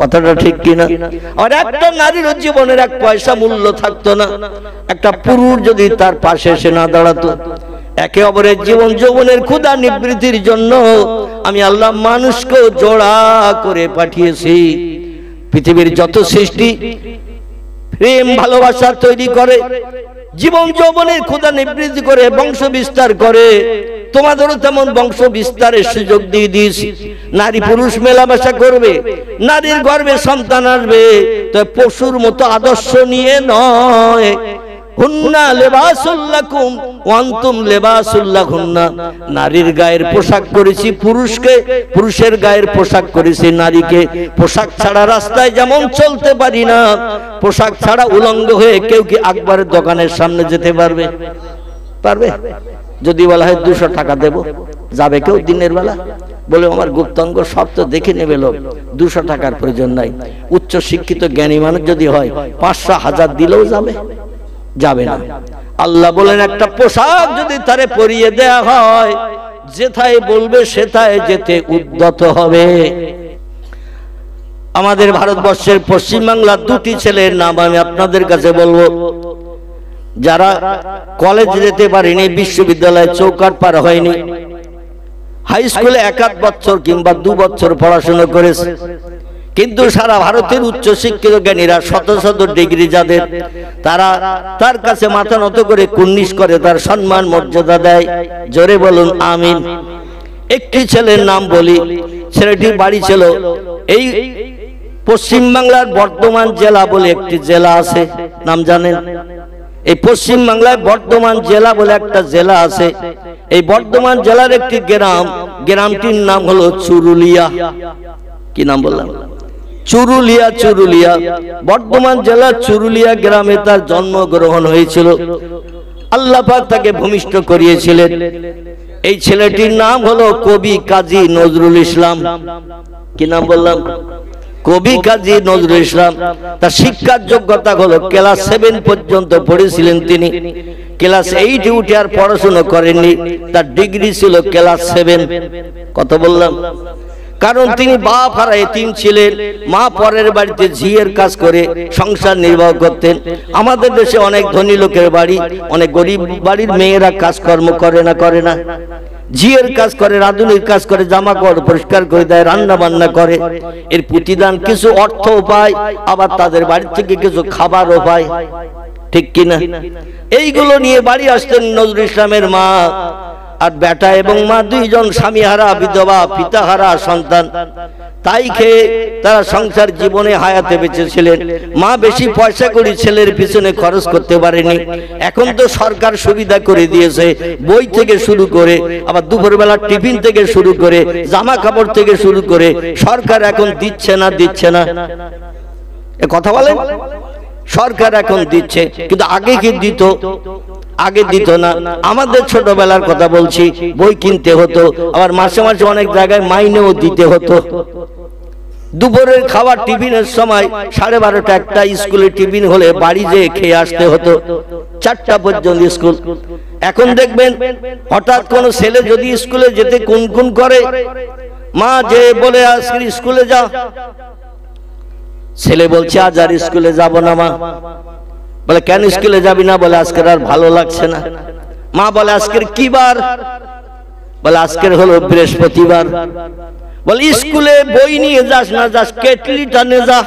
কথাটা ঠিক কিনা? আর একটা নারীর জীবনের 1 পয়সা মূল্য থাকতো না একটা পুরুষ যদি তার পাশে এসে না দাঁড়াতো। একে অপরের জীবন যৌবনের ক্ষুধা নিবৃত্তির জন্য আমি আল্লাহ মানুষকে জোড়া করে পাঠিয়েছি। পৃথিবীর যত সৃষ্টি প্রেম ভালোবাসা তৈরি করে, জীবন যৌবনের ক্ষুধা নিবৃত্তি করে, বংশ বিস্তার করে, তোমাদেরও তেমন বংশ বিস্তারের সুযোগ দিয়ে দিয়েছি। নারী পুরুষ মেলামেশা করবে, নারীর গর্ভে সন্তান আসবে, তো পশুর মতো আদর্শ নিয়ে নয়। হুন্না লিবাসুল লাকুম ওয়া আনতুম লিবাসুল লাহুন্না। নারীর গায়ের পোশাক করেছি পুরুষকে, পুরুষের গায়ের পোশাক করেছি নারীকে। পোশাক ছাড়া রাস্তায় যেমন চলতে পারি না, পোশাক ছাড়া উলঙ্গ হয়ে কেউ কি আকবরের দোকানের সামনে যেতে পারবে? পারবে? যদি বলা হয় 200 টাকা দেব, যাবে কেউ দিনের বেলা? বলে আমার গুপ্তাঙ্গ সব তো দেখে নেবে লোক, 200 টাকার প্রয়োজন নাই। উচ্চ শিক্ষিত জ্ঞানী মানুষ যদি হয় 500 1000 দিলেও যাবে। যাবে না। আল্লাহ বলেন একটা পোশাক যদি তারে পরিয়ে দেয়া হয়, যেথায় বলবে সেথায় যেতে উদ্যত হবে। আমাদের ভারতবর্ষের পশ্চিমবাংলার দুটি ছেলের নাম আমি আপনাদের কাছে বলবো, যারা কলেজ যেতে পারেনি, বিশ্ববিদ্যালয়ে চৌকাঠ পার হয়নি, হাই স্কুলে 1-8 বছর কিংবা 2 বছর পড়াশোনা করেছে, কিন্তু সারা ভারতের উচ্চ শিক্ষিত জ্ঞানীরা শত শত ডিগ্রি যাদের, তারা তার কাছে মাথা নত করে কুর্নিশ করে, তার সম্মান মর্যাদা দেয়। জোরে বলুন আমিন। একটি ছেলের নাম বলি, ছেলেটির বাড়ি ছিল এই পশ্চিমবাংলার বর্ধমান জেলা বলে একটি জেলা আছে, নাম জানেন? এই পশ্চিম বাংলায় বর্ধমান জেলা বলে একটা জেলা আছে। এই বর্ধমান জেলার একটি গ্রাম, গ্রামটির নাম হলো চুরুলিয়া। কি নাম বললাম? চুরুলিয়া। চুরুলিয়া, বর্ধমান জেলার চুরুলিয়া গ্রামে তার জন্মগ্রহণ হয়েছিল। আল্লাহ পাক তাকে ভূমিষ্ঠ করিয়েছিলেন। এই ছেলেটির নাম হলো কবি কাজী নজরুল ইসলাম। কি নাম বললাম? কবি কাজী নজরুল ইসলাম। তার শিক্ষার যোগ্যতা হলো ক্লাস 7 পর্যন্ত পড়েছিলেন তিনি। ক্লাস 8 উঠে আর পড়াশোনা করেননি, তার ডিগ্রি ছিল ক্লাস 7। কত বললাম? কারণ তিনি বাপ হারা এতিম ছিলেন, মা পরের বাড়িতে ঝিয়ের কাজ করে সংসার নির্বাহ করতেন। আমাদের দেশে অনেক ধনী লোকের বাড়ি, অনেক গরিব বাড়ির মেয়েরা কাজকর্ম করে না, ঝিয়ের কাজ করে, রাঁধুনির কাজ করে, জামা কাপড় পরিষ্কার করে দেয়, রান্না বান্না করে। এর প্রতিদান কিছু অর্থও পায়, আবার তাদের বাড়ি থেকে কিছু খাবারও পায়, ঠিক কিনা? এইগুলো নিয়ে বাড়ি আসতেন নজরুল ইসলামের মা আর বেটা এবং মা, দুইজন স্বামীহারা বিধবা, পিতাহারা সন্তান। তাই খেয়ে তারা সংসার জীবনে হায়াতে বেঁচেছিলেন। মা বেশি পয়সা করি ছেলের পিছনে খরচ করতে পারেনি। এখন তো সরকার সুবিধা করে দিয়েছে, বই থেকে শুরু করে, আবার দুপুরবেলা টিফিন থেকে শুরু করে, জামা কাপড় থেকে শুরু করে সরকার এখন দিচ্ছে না। এ কথা বলেন? সরকার এখন দিচ্ছে, কিন্তু আগে কি দিত? আগে দিত না। আমাদের ছোটবেলার কথা বলছি, বই কিনতে হতো, আবার মাসে মাসে অনেক জায়গায় মাইনেও দিতে হতো। দুপুরের খাবার টিফিনের সময় 12:30 একটা স্কুলে টিফিন হলে বাড়ি যেয়ে খেয়ে আসতে হতো, 4টা পর্যন্ত স্কুল। এখন দেখবেন হঠাৎ কোন ছেলে যদি স্কুলে যেতে কুনকুন করে, মা যে বলে আজকে স্কুলে যা, ছেলে বলছে আজ আর স্কুলে যাব না মা। বলে কেন স্কুলে যাবি না? বলে আজকের আর ভালো লাগছে না। মা বলে আজকের কি বার? বলে আজকের হলো বৃহস্পতিবার। বলে স্কুলে বই নিয়ে যাস না, যাস কেটলিটা নিয়ে যা।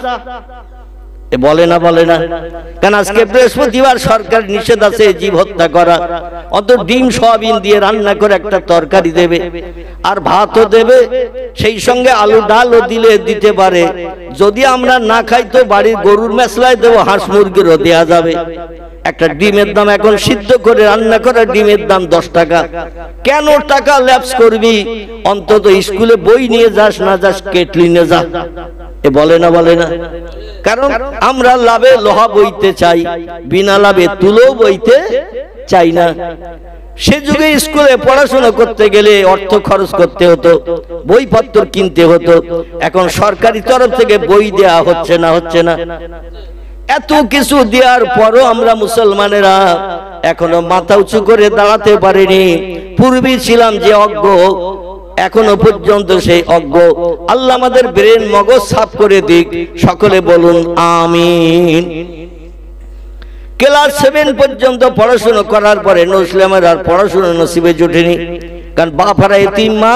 বলে না কেন? আজকে বৃহস্পতিবার, সরকার নিষেধ আছে জীব হত্যা করা। অত ডিম সয়াবিন দিয়ে রান্না করে একটা তরকারি দেবে, আর ভাতও দেবে, সেই সঙ্গে আলু ডালও দিতে পারে। যদি আমরা না খাই তো বাড়ির গরুর মেসলায় দেবো, হাঁস মুরগিরও দেওয়া যাবে। একটা ডিমের দাম এখন সিদ্ধ করে রান্না করা ডিমের দাম 10 টাকা। কেন টাকা ল্যাপস করবি? অন্তত স্কুলে বই নিয়ে যাস না, যাস কেটলি নিয়ে যা। বলে না। কারণ আমরা লাভে লোহা বইতে চাই, বিনা লাভে তুলো বইতে চাই না। সে যুগে স্কুলে পড়াশোনা করতে গেলে অর্থ খরচ করতে হতো, বইপত্র কিনতে হতো। এখন সরকারি তরফ থেকে বই দেয়া হচ্ছে না। এত কিছু দেওয়ার পরও আমরা মুসলমানেরা এখনো মাথা উঁচু করে দাঁড়াতে পারিনি। পূর্বে ছিলাম যে অজ্ঞ, এখনো পর্যন্ত সেই অজ্ঞ। আল্লাহ আমাদের ব্রেন মগজ সাফ করে দিক, সকলে বলুন আমিন। ক্লাস 7 পর্যন্ত পড়াশোনা করার পরে নজরুলের আর পড়াশোনা নসিবে জুটেনি, কারণ বাপারা এতিম, মা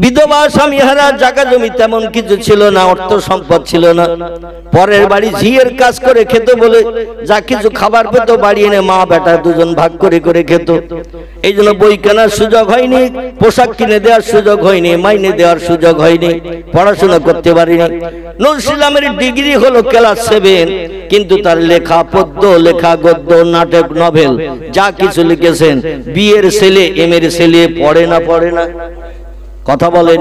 বিধবা, স্বামীহারা, জায়গা জমি তেমন কিছু ছিল না, অর্থ সম্পদ ছিল না। পরের বাড়ি ঝিয়ের কাজ করে খেত বলে যা কিছু খাবার পেত বাড়ি এনে মা বেটা দুজন ভাগ করে খেত। এই জন্য বই কেনার সুযোগ হয়নি, পোশাক কিনে দেওয়ার সুযোগ হয়নি, মাইনে দেওয়ার সুযোগ হয়নি, পড়াশোনা করতে পারিনি। নজরুল ইসলামের ডিগ্রি হলো ক্লাস 7, কিন্তু তার লেখা পদ্য, লেখা গদ্য, নাটক, নভেল যা কিছু লিখেছেন, বিয়ের ছেলে এমের ছেলে পড়ে না। কথা বলেন?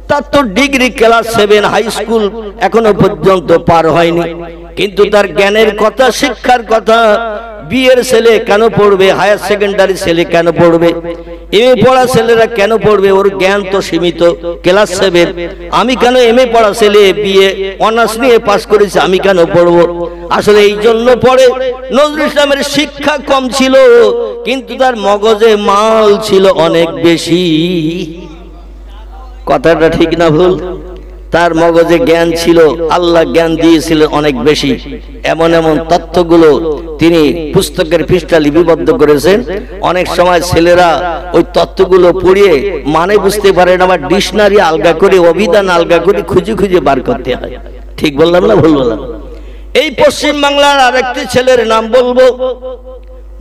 তার তো ডিগ্রি ক্লাস 7, হাই স্কুল এখনো পর্যন্ত পার হয়নি, কিন্তু তার জ্ঞানের কথা, শিক্ষার কথা, বিয়ের ছেলে কেন পড়বে, হায়ার সেকেন্ডারি ছেলে কেন পড়বে, এমএ পড়া ছেলেরা কেন পড়বে? ওর জ্ঞান তো সীমিত, ক্লাস 7। আমি কেন এমএ পড়া ছেলে বিএ অনার্স নিয়ে পাস করেছি, আমি কেন পড়বো? আসলে এই জন্য পড়ে নজরুল ইসলামের শিক্ষা কম ছিল, কিন্তু তার মগজে মাল ছিল অনেক বেশি। কথাটা ঠিক না ভুল? তার মগজে জ্ঞান ছিল, আল্লাহ জ্ঞান দিয়েছিলেন অনেক বেশি। এমন এমন তথ্যগুলো তিনি পুস্তকের পৃষ্ঠা লিপিবদ্ধ করেছেন। অনেক সময় ছেলেরা ওই তথ্যগুলো পড়িয়ে মানে বুঝতে পারে না, আবার ডিকশনারি আলগা করে, অভিধান আলগা করে খুঁজে খুঁজে বার করতে হয়। ঠিক বললাম না ভুল বললাম? এই পশ্চিম বাংলার আরেকটি ছেলের নাম বলবো।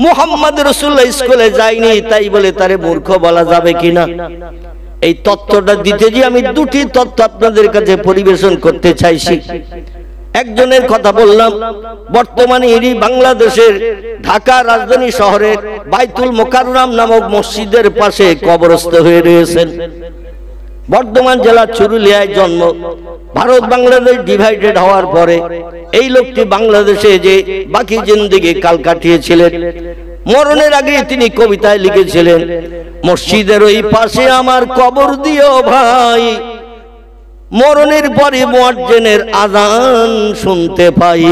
মুহাম্মদ রাসূলুল্লাহ স্কুলে যায়নি, তাই বলে তারে মূর্খ বলা যাবে কিনা? এই তথ্যটা দিতে যে আমি দুটি তথ্য আপনাদের কাছে পরিবেশন করতে চাইছি। একজনের কথা বললাম, বর্তমানে ইনি বাংলাদেশের ঢাকা রাজধানী শহরের বাইতুল মোকাররম নামক মসজিদের পাশে কবরস্থ হয়ে রয়েছেন। বর্ধমান জেলার চুরুলিয়ায় জন্ম। ভারত বাংলাদেশ ডিভাইডেড হওয়ার পরে এই লোকটি বাংলাদেশে যে বাকি জিন্দেগি কাল কাটিয়েছিলেন। মরণের আগে তিনি কবিতায় লিখেছিলেন, মসজিদের ওই পাশে আমার কবর দিও ভাই, মরণের পরে মুয়াজ্জিনের আযান শুনতে পাই।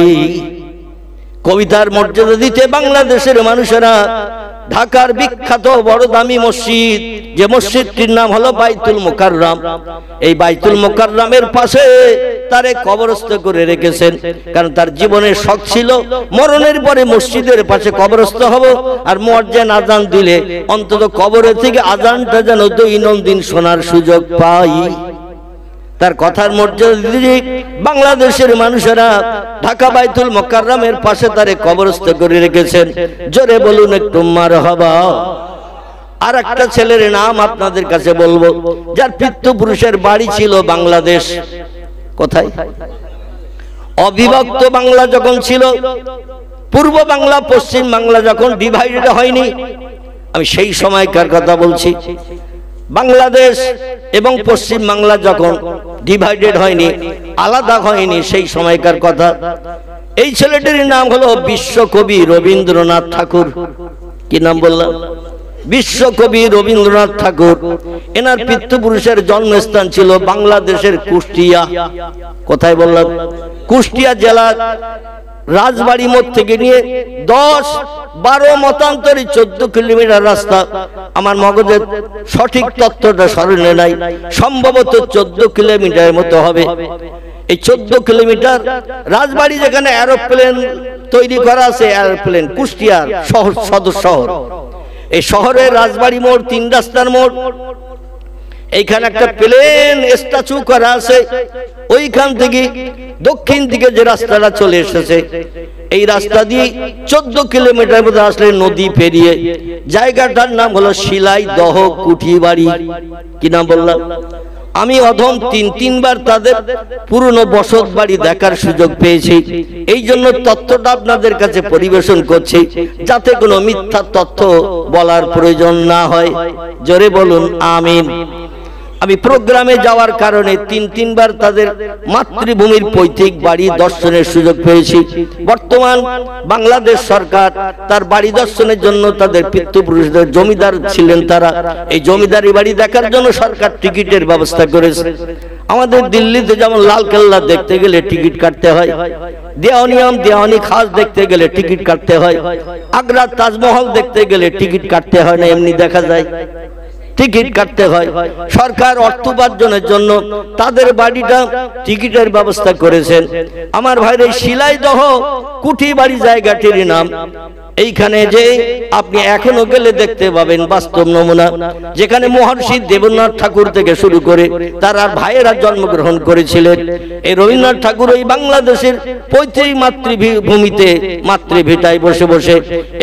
কবিতার মর্যাদা দিতে বাংলাদেশের মানুষেরা ঢাকার বিখ্যাত বড় দামি মসজিদ, যে মসজিদটির নাম হলো বাইতুল মোকাররম, এই বাইতুল মোকাররমের পাশে তারে কবরস্থ করে রেখেছেন। কারণ তার জীবনের শখ ছিল মরণের পরে মসজিদের পাশে কবরস্থ হব, আর মুয়াজ্জিন আযান দিলে অন্তত কবরে থেকে আযানটা যেন দৈনন্দিন শোনার সুযোগ পাই। তার কথার মর্যাদা দিয়ে বাংলাদেশের মানুষেরা ঢাকা বাইতুল মোকাররমের পাশে তারে কবরস্থ করে রেখেছেন। জোরে বলুন একটু মারহাবা। আর একটা ছেলের নাম আপনাদের কাছে বলবো, যার পিতৃপুরুষের বাড়ি ছিল বাংলাদেশ। কোথায়? অবিভক্ত বাংলা যখন ছিল, পূর্ব বাংলা পশ্চিম বাংলা যখন ডিভাইডেড হয়নি, আমি সেই সময়কার কথা বলছি। বাংলাদেশ এবং পশ্চিম বাংলা যখন ডিভাইডেড হয়নি, আলাদা হয়নি, সেই সময়কার কথা। এই ছেলেটির নাম হলো বিশ্বকবি রবীন্দ্রনাথ ঠাকুর। কি নাম বললাম? বিশ্বকবি রবীন্দ্রনাথ ঠাকুর। এনার পিতৃপুরুষের জন্মস্থান ছিল বাংলাদেশের কুষ্টিয়া। কোথায় বললাম? কুষ্টিয়া জেলার রাজবাড়ি মোড় থেকে নিয়ে 10-12 মতান্তরে 14 কিলোমিটার রাস্তা। আমার মগজের সঠিক তথ্যটা স্মরণে নাই, সম্ভবত 14 কিলোমিটারের মতো হবে। এই 14 কিলোমিটার রাজবাড়ি, যেখানে এরোপ্লেন তৈরি করা আছে, এরোপ্লেন কুষ্টিয়ার শহর, সদর শহর। এই শহরের রাজবাড়ি মোড় 3 রাস্তার মোড়। এইখানে একটা প্লেন স্ট্যাচু করা আছে। ওইখান থেকে দক্ষিণ দিকে যে রাস্তাটা চলে এসেছে, এই রাস্তা দিয়ে 14 কিলোমিটার মধ্যে আসলে নদী পেরিয়ে জায়গাটার নাম হলো শিলাইদহ কুঠিবাড়ি। কি নাম বললাম? আমি অধম 3-3বার তাদের পুরনো বসত বাড়ি দেখার সুযোগ পেয়েছি। এই জন্য তথ্যটা আপনাদের কাছে পরিবেশন করছি, যাতে কোনো মিথ্যা তথ্য বলার প্রয়োজন না হয়। জোরে বলুন আমিন। আমি প্রোগ্রামে যাওয়ার কারণে 3-3বার তাদের মাতৃভূমির পৈতৃক বাড়ি দর্শনের সুযোগ পেয়েছি। বর্তমান বাংলাদেশ সরকার তার বাড়ি দর্শনের জন্য তাদের পিতৃপুরুষদের জমিদার ছিলেন তারা, এই জমিদারি বাড়ি দেখার জন্য সরকার টিকিটের ব্যবস্থা করেছে। আমাদের দিল্লিতে যেমন লালকেল্লা দেখতে গেলে টিকিট কাটতে হয়, দেওয়ানি খাস দেখতে গেলে টিকিট কাটতে হয়, আগ্রার তাজমহল দেখতে গেলে টিকিট কাটতে হয় না, এমনি দেখা যায়, টিকিট কাটতে হয়। সরকার অর্থ উপার্জনের জন্য তাদের বাড়িটা টিকিটের ব্যবস্থা করেছেন। আমার ভাইরে শিলাইদহ কুঠিবাড়ি জায়গাটির নাম। এইখানে যে আপনি এখনো গেলে দেখতে পাবেন বাস্তব নমুনা, যেখানে মহর্ষি দেবেন্দ্রনাথ ঠাকুর থেকে শুরু করে তার আর ভাইয়েরা জন্মগ্রহণ করেছিলেন। এই রবীন্দ্রনাথ ঠাকুর ওই বাংলাদেশের পৈতৃক মাতৃভূমিতে মাতৃভিটায় বসে বসে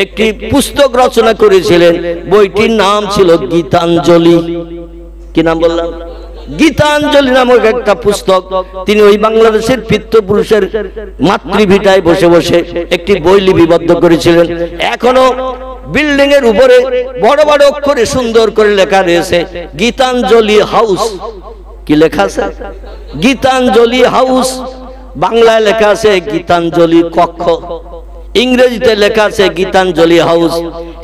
একটি পুস্তক রচনা করেছিলেন। বইটির নাম ছিল গীতাঞ্জলি। কি নাম বললাম? গীতাঞ্জলি নামক একটা পুস্তক তিনি ওই বাংলাদেশের পিতৃপুরুষের মাতৃভিটায় বসে বসে একটি বই লিপিবদ্ধ করেছিলেন। এখনো বিল্ডিং এর উপরে বড় বড় অক্ষরে সুন্দর করে লেখা রয়েছে গীতাঞ্জলি হাউস। কি লেখা আছে? গীতাঞ্জলি হাউস। বাংলায় লেখা আছে গীতাঞ্জলি কক্ষ। ইংরেজিতে লেখা আছে গীতাঞ্জলি হাউস।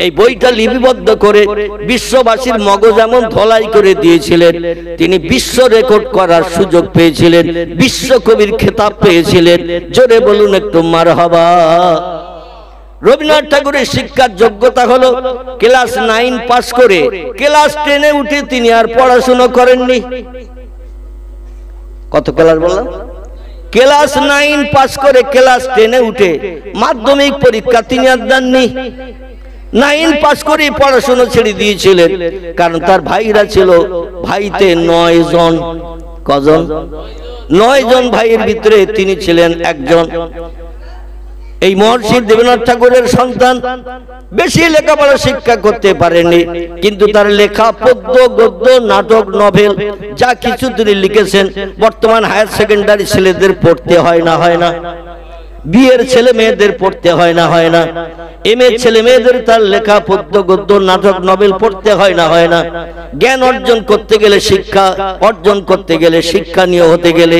এই বইটা লিপিবদ্ধ করে বিশ্ববাসীর মগজ এমন ধলাই করে দিয়েছিলেন, তিনি বিশ্ব রেকর্ড করার সুযোগ পেয়েছিলেন, বিশ্বকবির খেতাব পেয়েছিলেন। জোরে বলুন একটু মারহাবা। রবীন্দ্রনাথ ঠাকুরের শিক্ষার যোগ্যতা হলো ক্লাস 9 পাস করে ক্লাস 10-এ উঠে তিনি আর পড়াশোনা করেননি। কত ক্লাস বললাম? ক্লাস 9 পাস করে ক্লাস 10-এ উঠে মাধ্যমিক পরীক্ষা তিনি আর দেননি। 9 পাস করে পড়াশোনা ছেড়ে দিয়েছিলেন, কারণ তার ভাইরা ছিল ভাইতে 9 জন। কজন? 9 জন ভাইয়ের ভিতরে তিনি ছিলেন একজন। এই মহর্ষি দেবেন্দ্রনাথ ঠাকুরের সন্তান, বেশি লেখাপড়া শিক্ষা করতে পারেননি, কিন্তু তার লেখা পদ্য, গদ্য, নাটক, নভেল যা কিছু তিনি লিখেছেন, বর্তমান হায়ার সেকেন্ডারি ছেলেদের পড়তে হয় না, হয় না? বিয়ের ছেলে মেয়েদের পড়তে হয় না, হয় না? এমএ ছেলে মেয়েদের তার লেখা পদ্য, গদ্য, নাটক, নভেল পড়তে হয় না, হয় না? জ্ঞান অর্জন করতে গেলে, শিক্ষা অর্জন করতে গেলে, শিক্ষানীয় হতে গেলে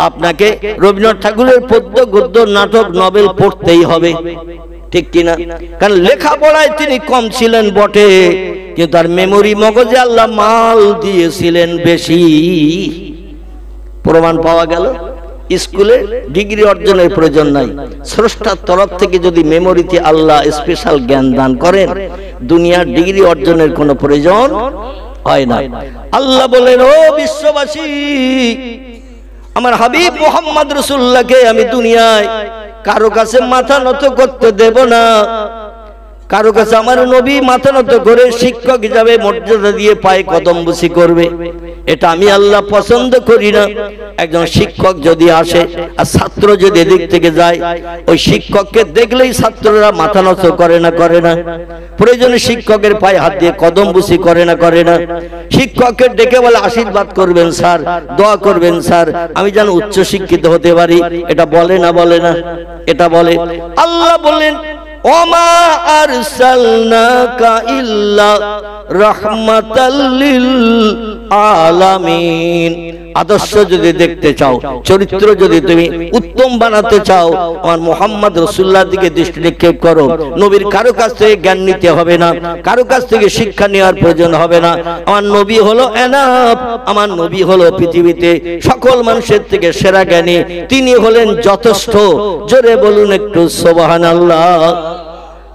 আপনাকে রবীন্দ্রনাথ ঠাকুরের পদ্য, গদ্য, নাটক, নভেল পড়তেই হবে, ঠিক কিনা? কারণ লেখাপড়ায় তিনি কম ছিলেন বটে, কিন্তু তার মেমোরি মগজে আল্লাহ মাল দিয়েছিলেন বেশি। প্রমাণ পাওয়া গেল। স্কুলে ডিগ্রি অর্জনের প্রয়োজন নাই, স্রষ্টার তরফ থেকে যদি মেমোরিতে আল্লাহ স্পেশাল জ্ঞান দান করেন, দুনিয়ার ডিগ্রি অর্জনের কোনো প্রয়োজন হয় না। আল্লাহ বলেন, ও বিশ্ববাসী, আমার হাবিব মুহাম্মদ রাসূলুল্লাহকে আমি দুনিয়ায় কারো কাছে মাথা নত করতে দেব না। কারো কাছে আমার নবী মাথা নত করে শিক্ষক হিসাবে মর্যাদা দিয়ে পায়ে কদম বুসি করবে, এটা আমি আল্লাহ পছন্দ করি না। একজন শিক্ষক যদি আসে আর ছাত্র যদি এদিক থেকে যায়, ওই শিক্ষককে দেখলেই ছাত্ররা মাথা নত করে না, করে না? প্রয়োজনে শিক্ষকের পায়ে হাত দিয়ে কদম বুসি করে না, করে না? শিক্ষককে ডেকে বলে, আশীর্বাদ করবেন স্যার, দোয়া করবেন স্যার, আমি যেন উচ্চ শিক্ষিত হতে পারি। এটা বলে না, বলে না? এটা বলে। আল্লাহ বলেন, ওমা আরসালনাকা ইল্লা রাহমাতাল লিল আলামিন। আদর্শ যদি দেখতে চাও, চরিত্র যদি তুমি উত্তম বানাতে চাও, আমার মুহাম্মদ রাসূলুল্লাহর দিকে দৃষ্টি নিক্ষেপ করো। নবীর কারো কাছ থেকে জ্ঞান নিতে হবে না, কারো কাছ থেকে শিক্ষা নেওয়ার প্রয়োজন হবে না। আমার নবী হলো এনাফ, আমার নবী হলো পৃথিবীতে সকল মানুষের থেকে সেরা জ্ঞানী, তিনি হলেন যথেষ্ট। জোরে বলুন একটু সুবহানাল্লাহ।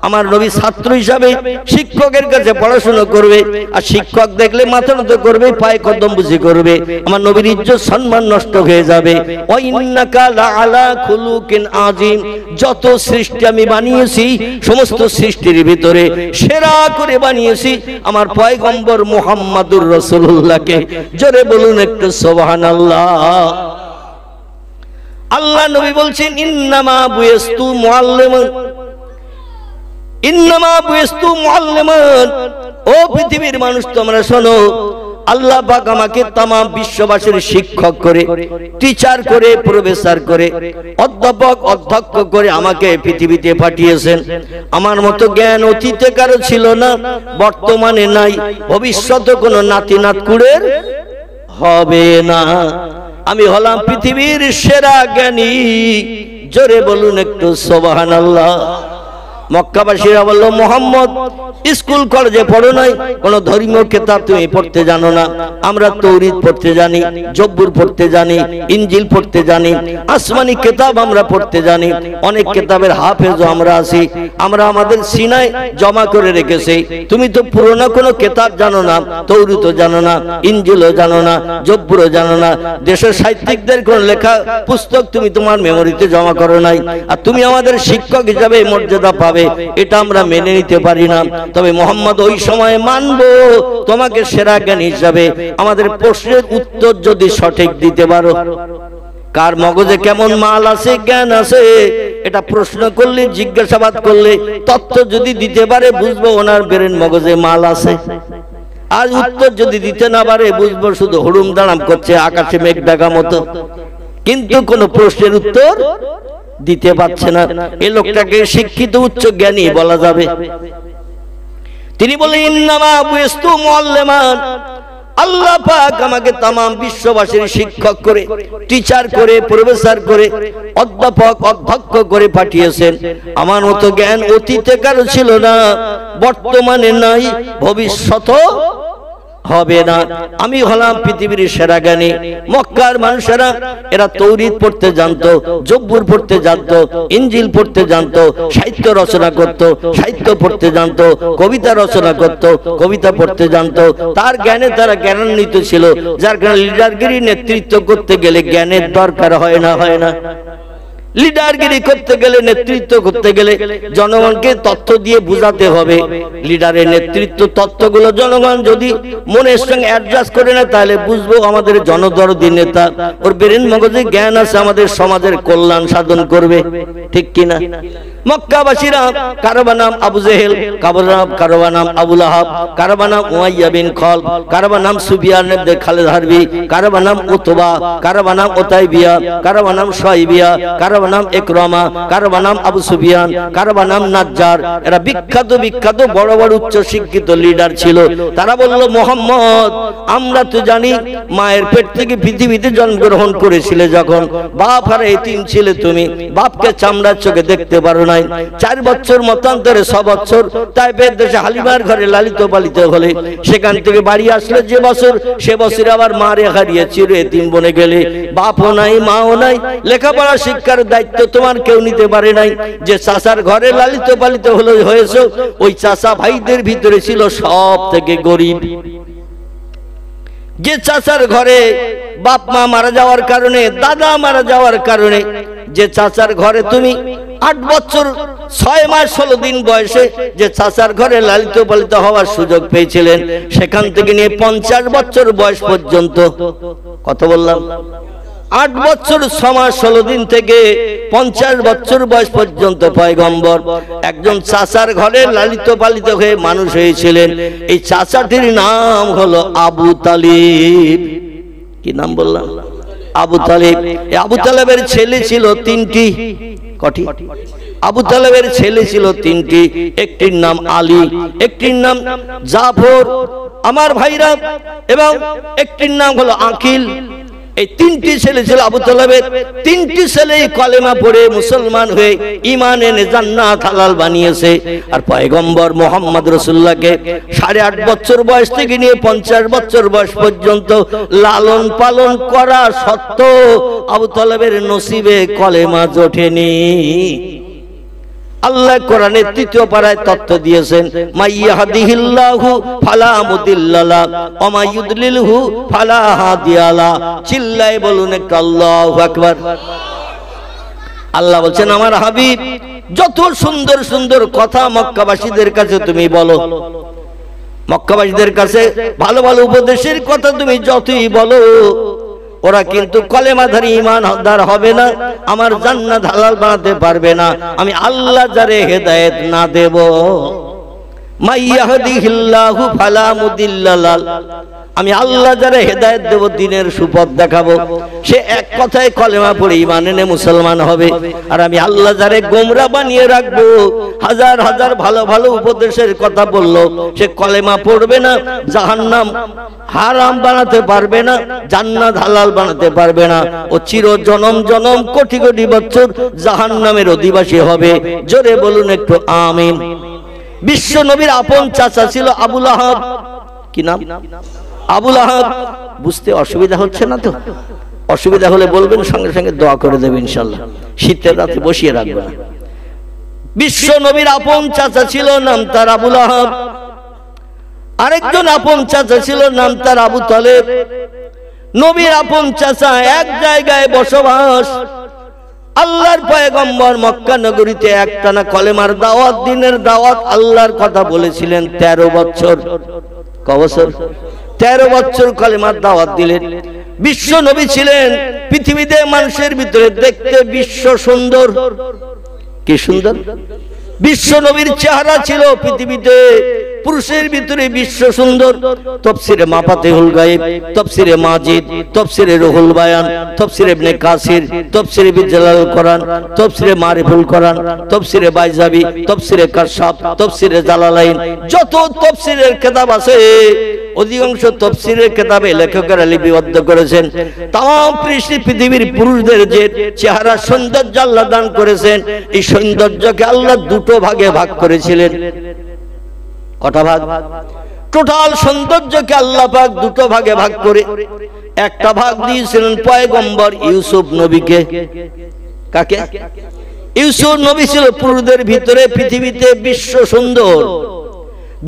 আমার নবী ছাত্র হিসাবে শিক্ষকের কাছে পড়াশোনা করবে, আর শিক্ষক দেখলে মাথা নত করবে, পায়ে কদম বুঝি করবে। আমার নবীর ইজ্জত সম্মান নষ্ট হয়ে যাবে। ওয়া ইন্নাকা লাআলা খুলুকিন আযীম। যত সৃষ্টি আমি বানিয়েছি, সমস্ত সৃষ্টির ভিতরে সেরা করে বানিয়েছি আমার পয়গম্বর মুহাম্মদুর রাসূলুল্লাহকে। জোরে বলুন একটু সুবহানাল্লাহ। আল্লাহ নবী বলছেন, ইন্নামা বুইস্তু মুআল্লিমান, ইন্নামা বুইস্তু মুআল্লিমান। ও পৃথিবীর মানুষ, তোমরা শোনো, আল্লাহ পাক আমাকে तमाम বিশ্ববাসীর শিক্ষক করে, টিচার করে, প্রফেসর করে, অধ্যাপক, অধ্যক্ষ করে আমাকে পৃথিবীতে পাঠিয়েছেন। আমার মতো জ্ঞান অতীতে কারো ছিল না, বর্তমানে নাই, ভবিষ্যতে কোনো নাতি নাতকুড়ের হবে না। আমি হলাম পৃথিবীর সেরা জ্ঞানী। জোরে বলুন একটু সুবহানাল্লাহ। মক্কাবাসীরা বলল, মুহাম্মদ স্কুল কলেজে পড়ো নাই, কোন ধর্মীয় কিতাব তুমি পড়তে জানো না। আমরা তাওরীত পড়তে জানি, জব্বুর পড়তে জানি, ইনজিল পড়তে জানি, আসমানি কিতাব আমরা পড়তে জানি, অনেক কিতাবের হাফেজও আমরা আছি, আমরা আমাদের সিনায় জমা করে রেখেছি। তুমি তো পুরনো কোনো কিতাব জানো না, তাওরীতও জানো না, ইনজিলও জানো না, জব্বুরও জানো না, দেশের সাহিত্যিকদের কোন লেখা পুস্তক তুমি তোমার মেমোরিতে জমা করো নাই, আর তুমি আমাদের শিক্ষক হিসাবে মর্যাদা পাবে, এটা আমরা মেনে নিতে পারি না। তবে মুহাম্মদ ওই সময় মানব তোমাকে সেরা জ্ঞানী হিসাবে। আমাদের প্রশ্নের উত্তর যদি সঠিক দিতে পারো, কার মগজে কেমন মাল আছে, জ্ঞান আছে, এটা প্রশ্ন করলে, জিজ্ঞাসাবাদ করলে, তথ্য যদি দিতে পারে, বুঝবো ওনার ব্রেন মগজে মাল আছে। আর উত্তর যদি দিতে না পারে, বুঝবো শুধু হুড়ুম দাঁড়াম করছে, আকাশে মেঘ ডাকা মতো, কিন্তু কোন প্রশ্নের উত্তর দিতে পারছে না। এই লোকটাকে শিক্ষিত উচ্চ জ্ঞানী বলা যাবে। তিনি বলেন, ইন্নামা বুইস্তু মুআল্লিমান, আল্লাহ পাক আমাকে তাম বিশ্ববাসীর শিক্ষক করে, টিচার করে, প্রফেসর করে, অধ্যাপক অধ্যক্ষ করে পাঠিয়েছেন। আমার মতো জ্ঞান অতীতে কারো ছিল না, বর্তমানে নাই, ভবিষ্যতও হবে না। আমি হলাম পৃথিবীর সেরা জ্ঞানী। মক্কার মানুষেরা এরা তৌরিত পড়তে জানতো, জব্বুর পড়তে জানতো, ইনজিল পড়তে জানতো, সাহিত্য রচনা করত, সাহিত্য পড়তে জানতো, কবিতা রচনা করত, কবিতা পড়তে জানতো। তার জ্ঞানে তারা জ্ঞানান্বিত ছিল, যার কারণে লিডারগিরি নেতৃত্ব করতে গেলে জ্ঞানের দরকার হয় না, হয় না? লিডারগিরি করতে গেলে, নেতৃত্ব করতে গেলে জনগণকে তথ্য দিয়ে বুঝাতে হবে। লিডারের নেতৃত্ব তথ্যগুলো জনগণ যদি মনের সঙ্গে অ্যাডজাস্ট করে না, তাহলে বুঝবো আমাদের জনদরদি নেতা, ওর ব্রেন মগজে জ্ঞান আছে, আমাদের সমাজের কল্যাণ সাধন করবে, ঠিক কিনা? মক্কাবাসীরা কারবা নাম আবু জেহেল, কারবা নাম আবু লাহাব, কারবা নাম উমাইয়া বিন খলব, কারবা নাম সুফিয়ান ইবনে খালিদ হারবি, কারবা নাম উতবা, কারবা নাম উতাইবিয়া, কারবা নাম শাইবিয়া, কারবা নাম ইকরামা, কারবা নাম আবু সুফিয়ান, কারবা নাম নাজ্জার। এরা বিখ্যাত বিখ্যাত বড় বড় উচ্চ শিক্ষিত লিডার ছিল। তারা বলল, মোহাম্মদ, আমরা তো জানি মায়ের পেট থেকে পৃথিবীতে জন্মগ্রহণ করেছিলে, যখন বাপ আর এতিম ছিলে তুমি, বাপকে চামড়ার চোখে দেখতে পারো নাই। 4 বছর মতান্তরে 6 বছর তাইফের দেশে হালিমার ঘরে লালিত পালিত হলে, সেখান থেকে বাড়ি আসলে যে বছর, সে বছর আবার মারে হারিয়ে চির এতিম বনে গেলে, বাপও নাই, মাও নাই, লেখাপড়া শিক্ষার দায়িত্ব তোমার কেউ নিতে পারে নাই। যে চাচার ঘরে লালিত পালিত হয়েছে, ওই চাচা ভাইদের ভিতরে ছিল সব থেকে গরিব। যে চাচার ঘরে বাপ মা মারা যাওয়ার কারণে, দাদা মারা যাওয়ার কারণে, যে চাচার ঘরে তুমি 8 বছর 6 মাস 16 দিন বয়সে যে চাচার ঘরে লালিত পালিত হওয়ার সুযোগ পেয়েছিলেন, সেখান থেকে নিয়ে 50 বছর বয়স পর্যন্ত, কত বললাম? 8 বছর 6 মাস 16 দিন থেকে 50 বছর বয়স পর্যন্ত পয়গম্বর একজন চাচার ঘরে লালিত পালিত হয়ে মানুষ হয়েছিলেন। এই চাচাটির নাম হলো আবু তালিব। কি নাম বললাম? আবু তালিব। এই আবু তালেবের ছেলে ছিল 3টি। কটি? আবু তালেবের ছেলে ছিল 3টি। একটির নাম আলী, একটির নাম জাফর, আমার ভাইরা, এবং একটির নাম হলো আকিল। এই 3টি ছেলে ছিল আবু তালেবের। 3টি ছেলেই কলেমা পড়ে মুসলমান হয়ে ঈমান এনে জান্নাত হালাল বানিয়েছে। আর পয়গম্বর মুহাম্মদ রাসূলুল্লাহকে 8.5 বছর বয়স থেকে নিয়ে 50 বছর বয়স পর্যন্ত লালন পালন করা সত্ত্বেও আবু তালেবের নসিবে কলেমা জোটেনি। আল্লাহ কোরআনের 3য় পারায় তথ্য দিয়েছেন, মাইয়াহদিহিল্লাহু ফালা মুদিল্লা লাহু ওয়া মাইয়ুদলিলহু ফালা হাদিয়া লাহু। চিল্লায়ে বলুন একটু আল্লাহু আকবার। আল্লাহ বলছেন, আমার হাবিব, যত সুন্দর সুন্দর কথা মক্কাবাসীদের কাছে তুমি বলো, মক্কাবাসীদের কাছে ভালো ভালো উপদেশের কথা তুমি যতই বলো, ওরা কিন্তু কলেমাধারী ঈমানদার হবে না, আমার জান্নাত হালাল বানাতে পারবে না, আমি আল্লাহ যারে হেদায়েত না দেব। মাইয়াহদিহিল্লাহু ফালা মুদিল্লা লাহু, আমি আল্লাহ যারে হেদায়েত দেব, দ্বীনের সুপথ দেখাবো, সে এক কথায় কলেমা পড়ে ঈমান এনে মুসলমান হবে। আর আমি আল্লাহ যারে গোমরা বানিয়ে রাখবো, হাজার হাজার ভালো ভালো উপদেশের কথা বললো, সে কলেমা পড়বে না, জাহান্নাম হারাম বানাতে পারবে না, জান্নাত হালাল বানাতে পারবে না, ও চির জনম জনম কোটি কোটি বছর জাহান্নামের অধিবাসী হবে। জোরে বলুন একটু আমিন। বিশ্ব নবীর আপন চাচা ছিল আবু লাহাব। কি নাম? আবু লাহাব। বুঝতে অসুবিধা হচ্ছে না তো? অসুবিধা হলে বলবেন, সঙ্গে সঙ্গে দোয়া করে দেবেন ইনশাআল্লাহ। শীতের রাতে বসিয়ে রাখবেন। বিশ্ব নবীর আপন চাচা ছিল, নাম তার আবু লাহাব। আরেকজন আপন চাচা ছিল, নাম তার আবু তালেব। নবীর আপন চাচা এক জায়গায় বসবাস। আল্লাহর পয়গম্বর মক্কা নগরীতে একটানা কলেমার দাওয়াত, দ্বীনের দাওয়াত, আল্লাহর কথা বলেছিলেন 13 বছর। ক বছর? 13 বছর কলেমার দাওয়াত দিলেন। বিশ্ব নবী ছিলেন পৃথিবীতে মানুষের ভিতরে দেখতে বিশ্ব সুন্দর। কি সুন্দর! বিশ্ব নবীর চেহারা ছিল পৃথিবীতে পুরুষের ভিতরে বিশ্ব সুন্দর। তাফসীরে মাফাতিহুল গায়ব, তাফসীরে মাজিদ, তাফসীরে রুহুল বায়ান, তাফসীরে ইবনে কাসির, তাফসীরে বিজালাল কোরআন, তাফসীরে মারিফুল কোরআন, তাফসীরে বাইজাবি, তাফসীরে কাশফ, তাফসীরে জালালাইন, যত তাফসীরের কিতাব আছে অধিকাংশ তাফসীরের কিতাবে লেখকেরা লিপিবদ্ধ করেছেন তাম পৃথিবীর পুরুষদের যে চেহারা সৌন্দর্য আল্লাহ দান করেছেন, এই সৌন্দর্যকে আল্লাহ দুটো ভাগে ভাগ করেছিলেন। কটা ভাগ? টোটাল সৌন্দর্যকে আল্লাহ পাক দুটো ভাগে ভাগ করে একটা ভাগ দিয়েছিলেন পয়গম্বর ইউসুফ নবীকে। কাকে? ইউসুফ নবী ছিল পুরুষদের ভিতরে পৃথিবীতে বিশ্ব সুন্দর,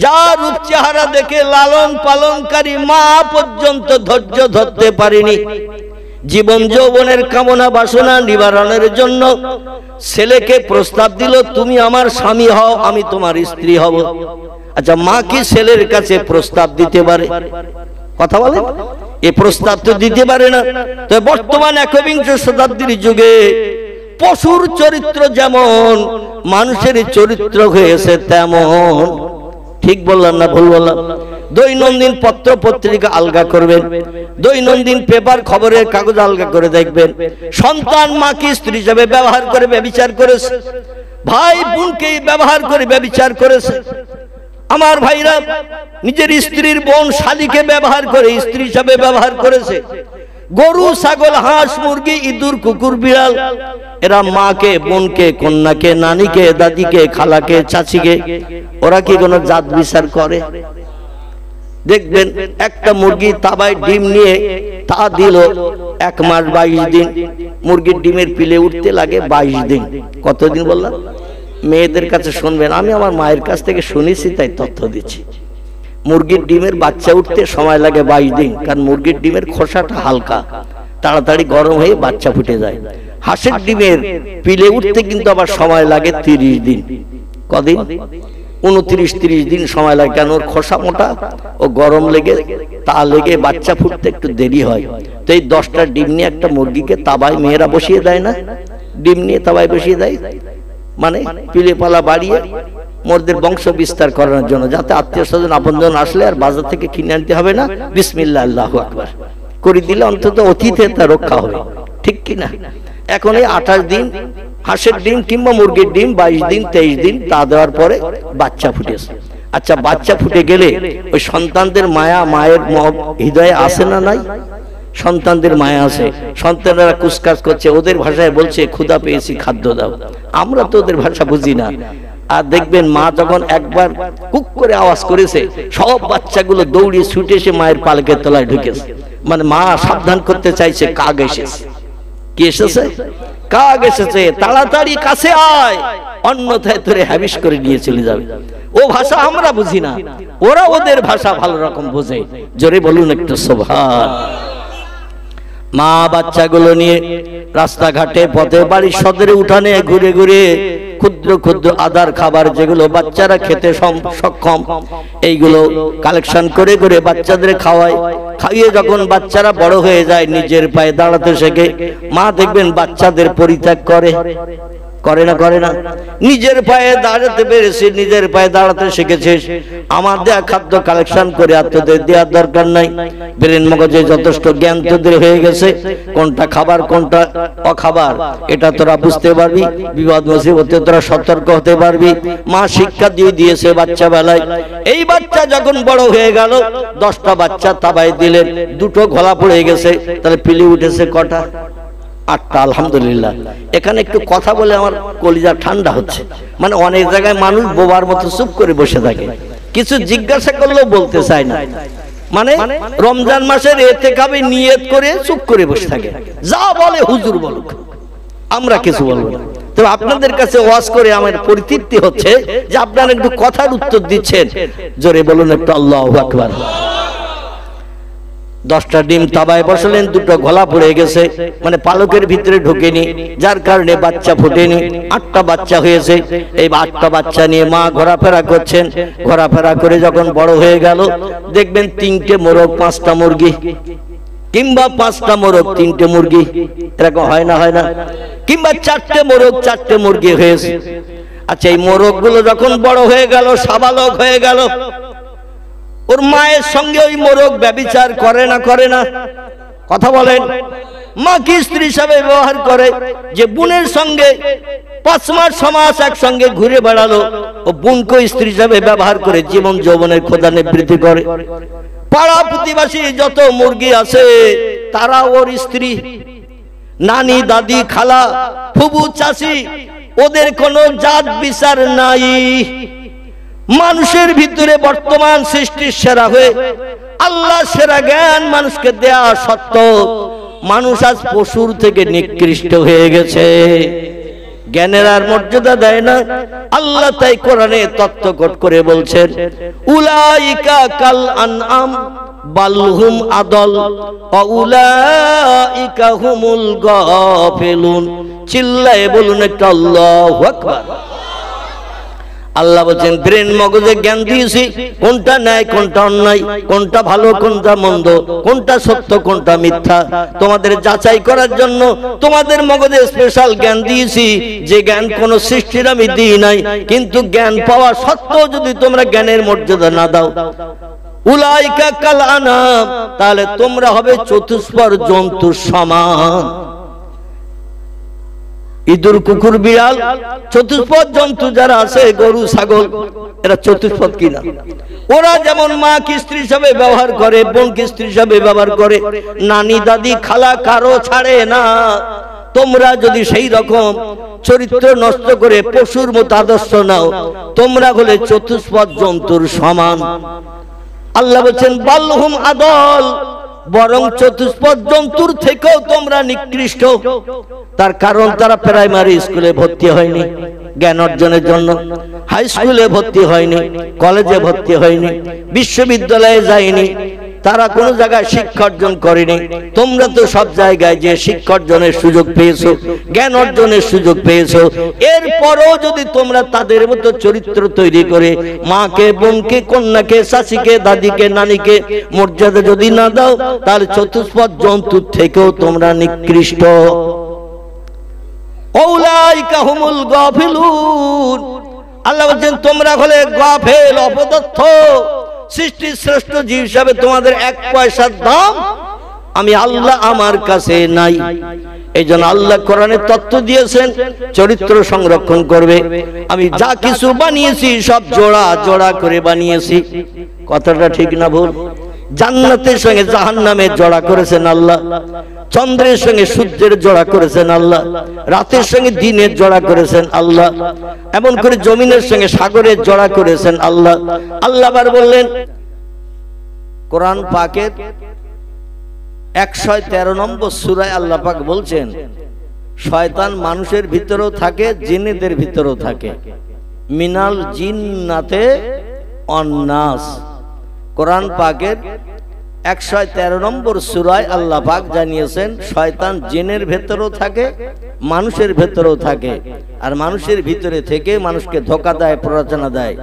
যার রূপ চেহারা দেখে লালন পালনকারী মা পর্যন্ত ধৈর্য ধরতে পারেনি। জীবন যৌবনের কামনা বাসনা নিবারণের জন্য ছেলেকে প্রস্তাব দিল, তুমি আমার স্বামী হও, আমি তোমার স্ত্রী হব। আচ্ছা, মা কি ছেলের কাছে প্রস্তাব দিতে পারে? কথা বলেন, এই প্রস্তাব তো দিতে পারে না। তো বর্তমান একবিংশ শতাব্দীর যুগে পশুর চরিত্র যেমন মানুষের চরিত্র হয়েছে তেমন। ঠিক বললাম না ভুল বললাম? দৈনন্দিন পত্র পত্রিকা আলগা করবেন, দৈনন্দিন পেপার খবরের কাগজ আলগা করে দেখবেন, সন্তান মাকে স্ত্রী হিসেবে ব্যবহার করে ব্যভিচার করেছে, ভাই বোনকে ব্যবহার করে ব্যভিচার করেছে। আমার ভাইরা নিজের স্ত্রীর বোন শালীকে ব্যবহার করে স্ত্রী হিসেবে ব্যবহার করেছে। গরু ছাগল হাঁস মুরগি ইঁদুর কুকুর বিড়াল এরা মাকে বোনকে কন্যাকে নানিকে দাদিকে খালাকে চাচিকে ওরা কি কোনো জাত বিচার করে? দেখবেন একটা মুরগি তাবায় ডিম নিয়ে তা দিল 1 মাস 22 দিন, মুরগির ডিমের পিলে উঠতে লাগে 22 দিন। কতদিন বললাম? মেয়েদের কাছে শুনবেন, আমি আমার মায়ের কাছ থেকে শুনেছি তাই তথ্য দিচ্ছি। মুরগির ডিমের বাচ্চা উঠতে সময় লাগে 22 দিন, কারণ মুরগির ডিমের খোসাটা হালকা, তাড়াতাড়ি গরম হয়ে বাচ্চা ফুটে যায়। হাঁসের ডিমের পিলে উঠতে কিন্তু আবার সময় লাগে 30 দিন। কদিন? 29-30 দিন সময় লাগে, কেন ওর খোসা মোটা ও গরম লেগে তা লেগে বাচ্চা ফুটতে একটু দেরি হয়। তো এই 10টা ডিম নিয়ে একটা মুরগিকে তাবায় মেয়েরা বসিয়ে দেয় না, ডিম নিয়ে তাবায় বসিয়ে দেয়, মানে পিলে পালা বাড়িয়ে মোরদের বংশ বিস্তার করার জন্য, যাতে আত্মীয় স্বজন আপনজন আসলে আর বাজার থেকে কিনে আনতে হবে না, বিসমিল্লাহ আল্লাহু আকবার করে দিলে অন্তত অতীতে তা রক্ষা হবে। ঠিক কিনা? এখন এই 28 দিন হাঁসের ডিম কিংবা মুরগির ডিম 22 দিন 23 দিন তা দেওয়ার পরে বাচ্চা ফুটেছে। আচ্ছা, বাচ্চা ফুটে গেলে ওই সন্তানদের মায়া মায়ের হৃদয়ে আসে না? নাই? সন্তানদের মায়া আছে, সন্তানেরা কুসকাস করছে, ওদের ভাষায় বলছে ক্ষুধা পেয়েছি খাদ্য দাও। আমরা তো ওদের ভাষা বুঝি না। আর দেখবেন মা যখন একবার কুক করে আওয়াজ করেছে, সব বাচ্চাগুলো দৌড়িয়ে ছুটে এসে মায়ের পালকের তলায় ঢুকেছে, মানে মা সাবধান করতে চাইছে কাক এসেছে। কি এসেছে? কাক এসেছে, তাড়াতাড়ি কাছে আয়, অন্যথায় তোরে হাবিস করে নিয়ে চলে যাবে। ও ভাষা আমরা বুঝি না, ওরা ওদের ভাষা ভালো রকম বোঝে। জোরে বলুন একটু সুবহান। মা বাচ্চাগুলো নিয়ে রাস্তাঘাটে পথে বাড়ির সদরে উঠানে ঘুরে ঘুরে ক্ষুদ্র ক্ষুদ্র আদার খাবার যেগুলো বাচ্চারা খেতে সক্ষম এইগুলো কালেকশন করে করে বাচ্চাদের খাওয়ায়। খাইয়ে যখন বাচ্চারা বড় হয়ে যায়, নিজের পায়ে দাঁড়াতে শেখে, মা দেখবেন বাচ্চাদের পরিত্যাগ করে, করে না? করে না? নিজের পায়ে দাঁড়াতে পেরেছে, নিজের পায়ে দাঁড়াতে শিখেছে, আমার দেয়া খাদ্য কালেকশন করে আর তোদের দেওয়ার দরকার নাই। ব্রেন মগজে যথেষ্ট জ্ঞান তোদের হয়ে গেছে, কোনটা খাবার কোনটা অখাবার এটা তোরা বুঝতে পারবি, বিপদ মুসিবতে তোরা সতর্ক হতে পারবি। মা শিক্ষা দিয়ে দিয়েছে বাচ্চা বেলায়। এই বাচ্চা যখন বড় হয়ে গেল, 10টা বাচ্চা তাবাই দিলেন, 2টো ঘোলা পড়ে গেছে, তাহলে পিলি উঠেছে কটা? 8টা। আলহামদুলিল্লাহ। এখানে একটু কথা বলে আমার কলিজা ঠান্ডা হচ্ছে। মানে অনেক জায়গায় মানুষ বোবার মতো চুপ করে বসে থাকে, কিছু জিজ্ঞাসা করলেও বলতে চায় না। মানে রমজান মাসের ইতিকাফে নিয়ত করে চুপ করে বসে থাকে, যা বলে হুজুর বলুক, আমরা কিছু বলবো না। তো আপনাদের কাছে ওয়াজ করে আমার পরিতৃপ্তি হচ্ছে যে আপনারা একটু কথার উত্তর দিচ্ছেন। জোরে বলুন একটু আল্লাহু আকবার। 10টা ডিম তাবায় বসালেন, 2টো ঘোলা পড়ে গেছে, মানে পালকের ভিতরে ঢোকেনি, যার কারণে বাচ্চা ফুটেনি। 8টা বাচ্চা হয়েছে। এই 8টা বাচ্চা নিয়ে মা ঘোরাফেরা করছেন। ঘোরাফেরা করে যখন বড় হয়ে গেল, দেখবেন 3টে মোরগ 5টা মুরগি, কিংবা 5টা মোরগ 3টে মুরগি, এরকম হয় না? হয় না? কিংবা 4টে মোরগ 4টে মুরগি হয়েছে। আচ্ছা, এই মোরগ গুলো যখন বড় হয়ে গেল, সাবালক হয়ে গেল, ওর মায়ের সঙ্গে ওই মোরগ ব্যভিচার করে না করে না? কথা বলেন। মা কি স্ত্রী হিসাবে ব্যবহার করে? যে বোনের সঙ্গে 5 মাস 6 মাস একসঙ্গে ঘুরে বেড়ালো, ও বোনকে স্ত্রী হিসাবে ব্যবহার করে জীবন যৌবনের ক্ষুধা নিবৃত্তি করে। পাড়া প্রতিবেশী যত মুরগি আছে তারা ওর স্ত্রী। নানি, দাদি, খালা, ফুবু, চাচি, ওদের কোনো জাত বিচার নাই। মানুষের ভিতরে বর্তমান সৃষ্টির সেরা হয়ে আল্লাহ সেরা জ্ঞান মানুষকে দেয়া সত্ত্বেও মানুষ আজ পশুর থেকে নিকৃষ্ট হয়ে গেছে। জ্ঞানের আর মর্যাদা দেয় না। আল্লাহ তাই কোরআনে তত্ত্বকট করে বলছেন, উলাইকা কাল আনআম বালহুম আদল ওয়া উলাইকা হুমুল গাফিলুন। চিল্লায়ে বলুন একটা আল্লাহু আকবার। আল্লাহ বলেন ব্রেন মগজে জ্ঞান দিয়েছি, কোনটা ন্যায় কোনটা অন্যায়, কোনটা ভালো কোনটা মন্দ, কোনটা সত্য কোনটা মিথ্যা, তোমাদের যাচাই করার জন্য তোমাদের মগজে স্পেশাল জ্ঞান দিয়েছি, যে জ্ঞান কোন সৃষ্টির আমি দিই নাই। কিন্তু জ্ঞান পাওয়া সত্ত্বেও যদি তোমরা জ্ঞানের মর্যাদা না দাও, উলাইকা কাল আনাম, তাহলে তোমরা হবে চতুষ্পদ জন্তুর সমান। ইঁদুর, কুকুর, বিড়াল, চতুষ্পদ জন্তু যারা আছে, গরু, ছাগল, এরা চতুষ্পদ কিনা? ওরা যেমন মা কি স্ত্রী হিসাবে ব্যবহার করে, বোন কি স্ত্রী হিসাবে ব্যবহার করে, নানি, দাদি, খালা কারো ছাড়ে না। তোমরা যদি সেই রকম চরিত্র নষ্ট করে পশুর মতো আদর্শ নাও, তোমরা হলে চতুষ্পদ জন্তুর সমান। আল্লাহ বলছেন বালহুম আদল, বরং চতুষ্পদ জন্তুর থেকেও তোমরা নিকৃষ্ট। তার কারণ তারা প্রাইমারি স্কুলে ভর্তি হয়নি জ্ঞান অর্জনের জন্য, হাই স্কুলে ভর্তি হয়নি, কলেজে ভর্তি হয়নি, বিশ্ববিদ্যালয়ে যায়নি, তারা কোনো জায়গায় শিক্ষা অর্জন করেনি। তোমরা তো সব জায়গায় যে শিক্ষা অর্জনের সুযোগ পেয়েছো, জ্ঞান অর্জনের সুযোগ পেয়েছো, এরপরও যদি তোমরা তাদের মতো চরিত্র তৈরি করে মাকে, বোনকে, কন্যাকে, চাচিকে, দাদিকে, নানিকে মর্যাদা যদি না দাও, তাহলে চতুষ্পদ জন্তুর থেকেও তোমরা নিকৃষ্ট। উলাইকা হুমুল গাফিলুন। আল্লাহ বলেন তোমরা হলে গাফেল, অপদার্থ। সৃষ্টির শ্রেষ্ঠ জীব হিসাবে তোমাদের 1 পয়সার দাম আমি আল্লাহ আমার কাছে নাই। এই জন্য আল্লাহ কোরআনে তত্ত্ব দিয়েছেন, চরিত্র সংরক্ষণ করবে। আমি যা কিছু বানিয়েছি সব জোড়া জোড়া করে বানিয়েছি। কথাটা ঠিক না ভুল? জান্নাতের সঙ্গে জাহান্নামের জোড়া করেছেন আল্লাহ, চন্দ্রের সঙ্গে সূর্যের জোড়া করেছেন আল্লাহ, রাতের সঙ্গে দিনের জোড়া করেছেন আল্লাহ, এমন করে জমিনের সঙ্গে সাগরের জোড়া করেছেন আল্লাহ। আল্লাহ আবার বললেন কোরআন পাকের 113 নম্বর সূরায় আল্লাহ পাক বলছেন, শয়তান মানুষের ভিতরেও থাকে, জিনেদের ভিতরেও থাকে। মিনাল জিন্নাতে অন্নাস। কোরআন পাকের 113 নম্বর সূরায় আল্লাহ পাক জানিয়েছেন শয়তান জিনের ভেতরেও থাকে, মানুষের ভেতরেও থাকে। আর মানুষের ভিতরে থেকে মানুষকে ধোঁকা দেয়, প্ররোচনা দেয়,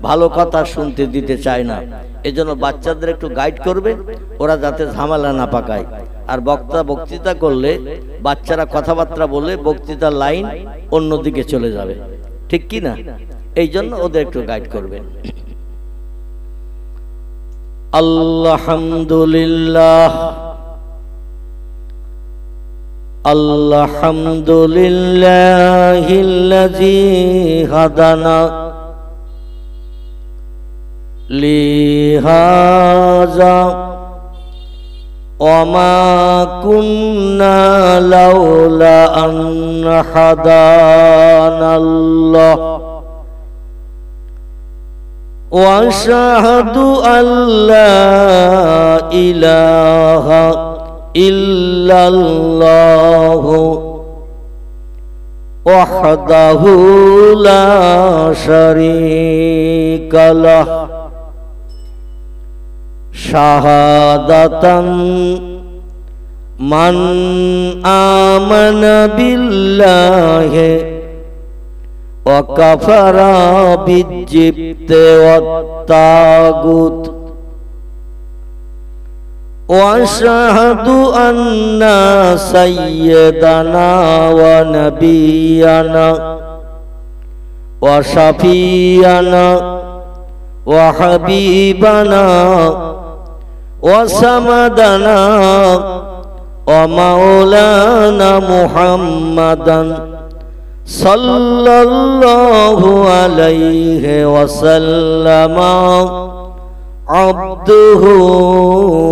ভালো কথা শুনতে দিতে চায় না। এজন্য বাচ্চাদের একটু গাইড করবে, ওরা যাতে ঝামেলা না পাকায়। আর বক্তৃতা করলে বাচ্চারা কথাবার্তা বলে বক্তৃতার লাইন অন্যদিকে চলে যাবে, ঠিক কি না? এই জন্য ওদের একটু গাইড করবেন। আলহামদুলিল্লাহ আলহামদুলিল্লাহিল্লাযী হাদানা লিহাযা ওয়া মা কুন্না লাউলা আন হাদানাল্লাহ وأشهد أن لا إله إلا الله وحده لا شريك له شهادة من آمن بالله وكفر بالجبت والطاغوت وأشهد أن سيدنا ونبينا وشفيعنا وحبيبنا وسندنا ومولانا محمدا صلى الله عليه وسلم عبده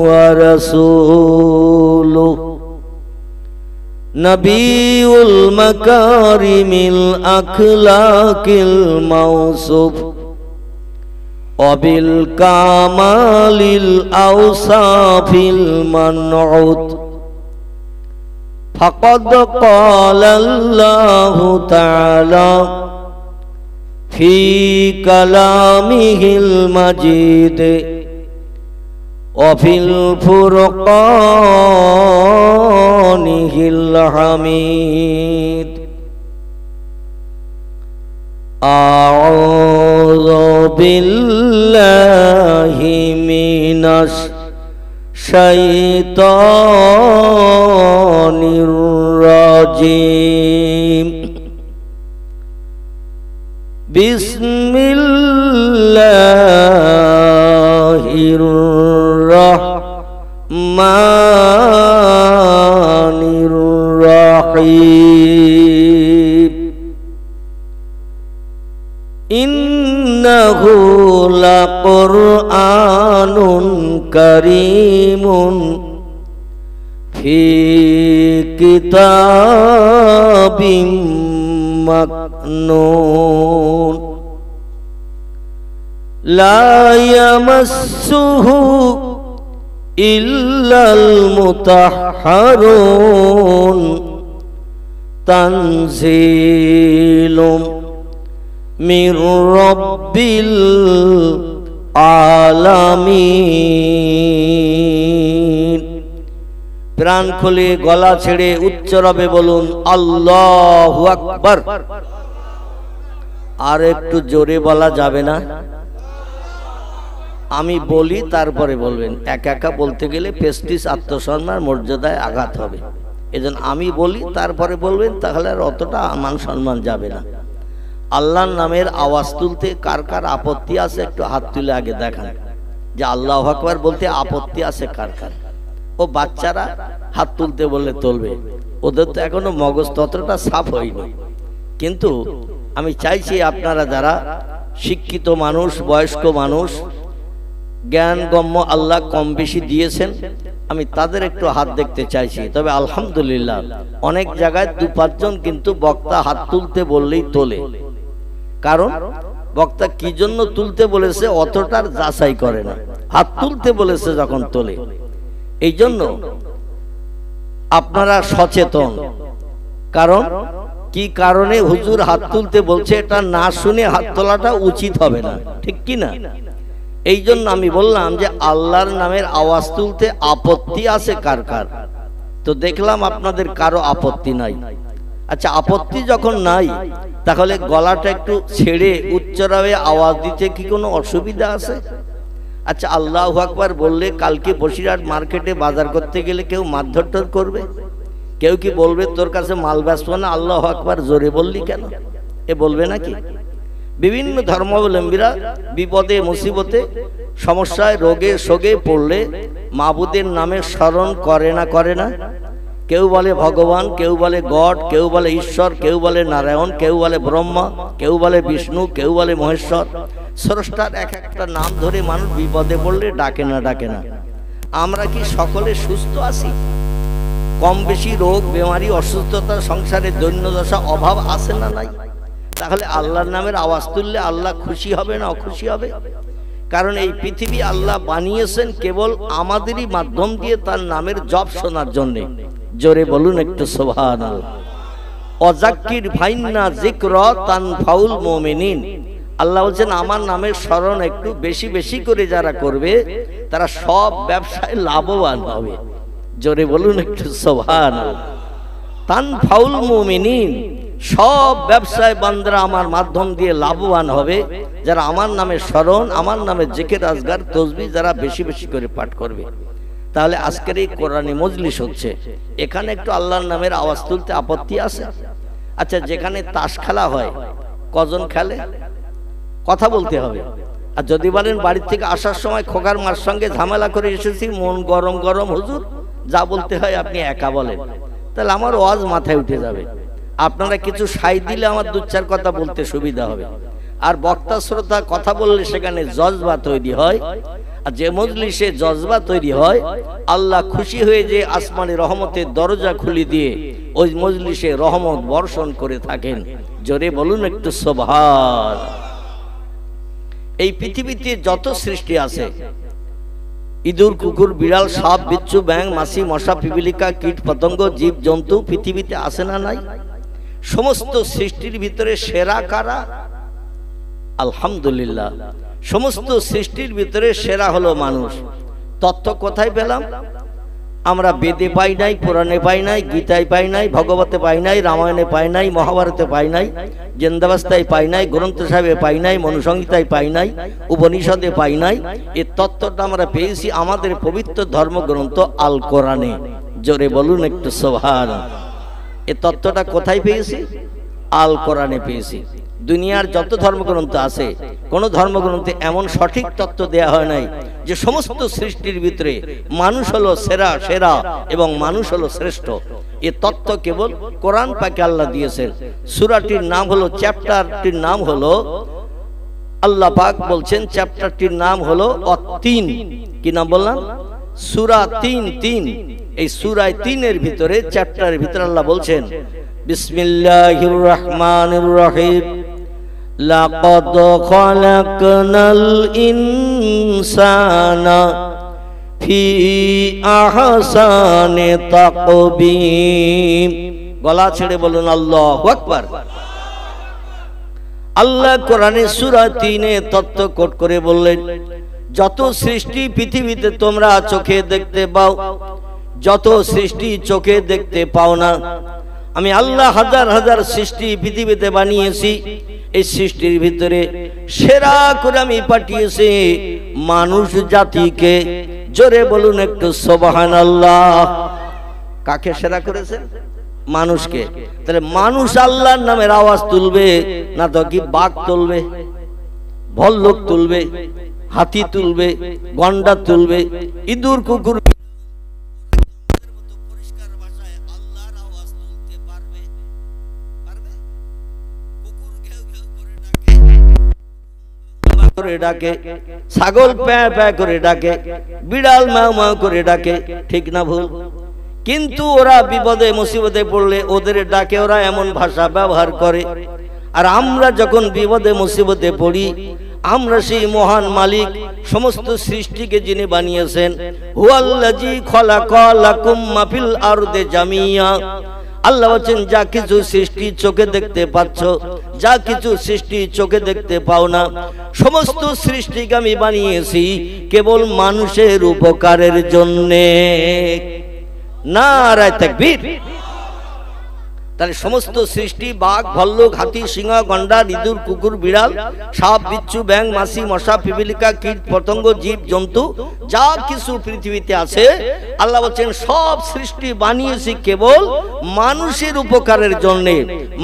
ورسوله نبي المكارم الأخلاق الموصوف وبالكمال الأوصاف المنعوت فقد قال الله تعالى في كلامه المجيد وفي الفرقانه الحميد أعوذ بالله من الشيطان الرجيم بسم الله الرحمن الرحيم إنه لقرآن كريم في كتاب مكنون لا يمسه إلا المطهرون تنزيل من رب العالمين প্রাণ খুলে গলা ছেড়ে উচ্চ রবে বলুন আল্লাহু আকবার। আর একটু জোরে বলা যাবে না? আমি বলি তারপরে বলবেন, একা একা বলতে গেলে প্রেস্টিজ আত্মসম্মান মর্যাদায় আঘাত হবে। এজন্য আমি বলি তারপরে বলবেন, তাহলে আর অতটা মান সম্মান যাবে না। আল্লাহর নামের আওয়াজ তুলতে কার কার আপত্তি আছে একটু হাত তুলে আগে দেখান, যে আল্লাহু আকবার বলতে আপত্তি আছে কার কার। ও বাচ্চারা হাত তুলতে বললে তুলবে, ওদের তো এখনো মগজ ততটা সাফ হয়নি। কিন্তু আমি চাইছি আপনারা যারা শিক্ষিত মানুষ, বয়স্ক মানুষ, জ্ঞানগম্য আল্লাহ কম বেশি দিয়েছেন, আমি তাদের একটু হাত দেখতে চাইছি। তবে আলহামদুলিল্লাহ অনেক জায়গায় 2-5 জন কিন্তু বক্তা হাত তুলতে বললেই তোলে। কারণ বক্তা কি জন্য তুলতে বলেছে অতটার যাচাই করে না, হাত তুলতে বলেছে যখন তোলে। এই জন্য আপনারা সচেতন, কারণ কি কারণে হুজুর হাত তুলতে বলছে এটা না শুনে হাত তোলাটা উচিত হবে না, ঠিক কি না? এই জন্য আমি বললাম যে আল্লাহর নামের আওয়াজ তুলতে আপত্তি আছে কার কার। তো দেখলাম আপনাদের কারো আপত্তি নাই। আচ্ছা, আপত্তি যখন নাই তাহলে গলাটা একটু ছেড়ে উচ্চরাবে আওয়াজ দিতে কি কোনো অসুবিধা আছে? আচ্ছা, আল্লাহু আকবার বললে কালকে বসিরহাট মার্কেটে বাজার করতে গেলে কেউ মারধর করবে? কেউ কি বলবে তোর কাছে মাল বেচবো না, আল্লাহু আকবার জোরে বললি কেন? এ বলবে নাকি? বিভিন্ন ধর্মাবলম্বীরা বিপদে মুসিবতে সমস্যায় রোগে শোকে পড়লে মাবুদের নামে স্মরণ করে না করে না? কেউ বলে ভগবান, কেউ বলে গড, কেউ বলে ঈশ্বর, কেউ বলে নারায়ণ, কেউ বলে ব্রহ্মা, কেউ বলে বিষ্ণু, কেউ বলে মহেশ্বর। স্রষ্টার এক একটা নাম ধরে মানুষ বিপদে পড়লে ডাকে না ডাকে না? আমরা কি সকলে সুস্থ আছি? কম বেশি রোগ বেমারি অসুস্থতা সংসারে দৈন্যদশা অভাব আছে না নাই? তাহলে আল্লাহর নামের আওয়াজ তুললে আল্লাহ খুশি হবে না অখুশি হবে? কারণ এই পৃথিবী আল্লাহ বানিয়েছেন কেবল আমাদেরই মাধ্যম দিয়ে তার নামের জপ শোনার জন্য। জোরে বলুন একটু সুবহানাল্লাহ। অযাক্কির ফাইন্না যিকর তানফাউল মুমিনিন। আল্লাহ বলছেন আমার নামের স্মরণ একটু বেশি বেশি করে যারা করবে তারা সব ব্যবসায় লাভবান হবে। জোরে বলুন একটু সুবহানাল্লাহ। তানফাউল মুমিনিন, সব ব্যবসায় বান্দারা আমার মাধ্যম দিয়ে লাভবান হবে যারা আমার নামে স্মরণ, আমার নামে জিকির আজগার তসবিহ যারা বেশি বেশি করে পাঠ করবে। তাহলে আজকের এই কোরআনী মজলিস হচ্ছে, এখানে একটু আল্লাহর নামের আওয়াজ তুলতে আপত্তি আছে? আচ্ছা, যেখানে তাস খেলা হয় কজন খেলে? কথা বলতে হবে। আর যদি বলেন বাড়ির থেকে আসার সময় খোকার মার সঙ্গে ঝামেলা করে এসেছি, মন গরম গরম, হুজুর যা বলতে হয় আপনি একা বলেন, তাহলে আমার ওয়াজ মাথায় উঠে যাবে। আপনারা কিছু সাই দিলে আমার দু চার কথা বলতে সুবিধা হবে। আর বক্তা শ্রোতা কথা বললে সেখানে জজবা তৈরি হয়, আর যে মজলিসে জজবা তৈরি হয় আল্লাহ খুশি হয়ে যে আসমানি রহমতের দরজা খুলে দিয়ে ওই মজলিসে রহমত বর্ষণ করে থাকেন। জোরে বলুন একটু সুবহান। এই পৃথিবীতে যত সৃষ্টি আছে, ইঁদুর, কুকুর, বিড়াল, সাপ, বিচ্ছু, ব্যাঙ, মাছি, মশা, পিপিলিকা, কীট পতঙ্গ, জীব জন্তু পৃথিবীতে আছে না নাই? সমস্ত সৃষ্টির ভিতরে সেরা কারা? আলহামদুলিল্লাহ, সমস্ত সৃষ্টির ভিতরে সেরা হলো মানুষ। তত্ত্ব কোথায় পেলাম? আমরা বেদে পাই নাই, পুরাণে পাই নাই, গীতায় পাই নাই, ভগবতে পাই নাই, রামায়ণে পাই নাই, মহাভারতে পাই নাই, জিন্দাবাস্তায় পাই নাই, গ্রন্থ সাহেবে পাই নাই, মনুসংহিতায় পাই নাই, উপনিষদে পাই নাই। এই তত্ত্বটা আমরা পেয়েছি আমাদের পবিত্র ধর্মগ্রন্থ আল কোরআনে। জোরে বলুন একটু সুবহান। এই তত্ত্বটা কোথায় পেয়েছি? আল কোরআনে পেয়েছি। দুনিয়ার যত ধর্মগ্রন্থ আছে কোন ধর্মগ্রন্থে এমন সঠিক তত্ত্ব দেয়া হয় নাই যে সমস্ত সৃষ্টির ভিতরে মানুষ হলো সেরা সেরা এবং মানুষ হলো শ্রেষ্ঠ। এ তত্ত্ব কেবল কোরআন পাকে আল্লাহ দিয়েছেন। সূরাটির নাম হলো, চ্যাপ্টারটির নাম হলো, আল্লাহ পাক বলছেন চ্যাপ্টারটির নাম হলো অত-তিন। কি নাম বললাম? সূরা ৩। এই সূরা ৩-এর ভিতরে, চ্যাপ্টারের ভিতরে আল্লাহ বলছেন বিসমিল্লাহির রহমানির রহিম, লাকাদ খালাকনাল ইনসানা ফি আহসানি তাকবীম। গলা ছেড়ে বলুন আল্লাহু আকবার। আল্লাহ কোরআনে সূরা ৩-এ তত্ত্ব কোট করে বললেন, যত সৃষ্টি পৃথিবীতে তোমরা চোখে দেখতে পাও, যত সৃষ্টি চোখে দেখতে পাও না, আমি আল্লাহ হাজার হাজার সৃষ্টি পৃথিবীতে বানিয়েছি। এই সৃষ্টির ভিতরে সেরা করে আমি পাঠিয়েছি মানুষ জাতিকে। জোরে বলুন একটু সুবহানাল্লাহ। কাকে সেরা করেছেন? মানুষকে। তাহলে মানুষ আল্লাহর নামের আওয়াজ তুলবে না তো কি বাঘ তুলবে, ভল্লুক তুলবে, হাতি তুলবে, গন্ডা তুলবে, ইঁদুর, কুকুর করে ডাকে, ছাগল প্যাঁ প্যাঁ করে ডাকে, বিড়াল ম্যাও ম্যাও করে ডাকে, ঠিক না ভুল? কিন্তু ওরা বিপদে মুসিবতে পড়লে ওদের ডাকে ওরা এমন ভাষা ব্যবহার করে। আর আমরা যখন বিপদে মুসিবতে পড়ি, আমরা সেই মহান মালিক, সমস্ত সৃষ্টিকে যিনি বানিয়েছেন, হুয়াল্লাযী খালাকা লাকুম মা ফিল আরদি জামিয়া। আল্লাহ বলেন যা কিছু সৃষ্টি চোখে দেখতে পাচ্ছ, যা কিছু সৃষ্টি চোখে দেখতে পাও না, সমস্ত সৃষ্টিকে আমি বানিয়েছি কেবল মানুষের উপকারের জন্যে। নারায়ে তাকবীর। তাহলে সমস্ত সৃষ্টি, বাঘ, ভল্লুক, হাতি, সিংহ, গন্ডা, ইঁদুর, কুকুর, বিড়াল, সাপ, বিচ্ছু, ব্যাঙ, মাছি, মশা, পিপিলিকা, কীট পতঙ্গ, জীব জন্তু যা কিছু পৃথিবীতে আছে, আল্লাহ বলছেন সব সৃষ্টি বানিয়েছি কেবল মানুষের উপকারের জন্য।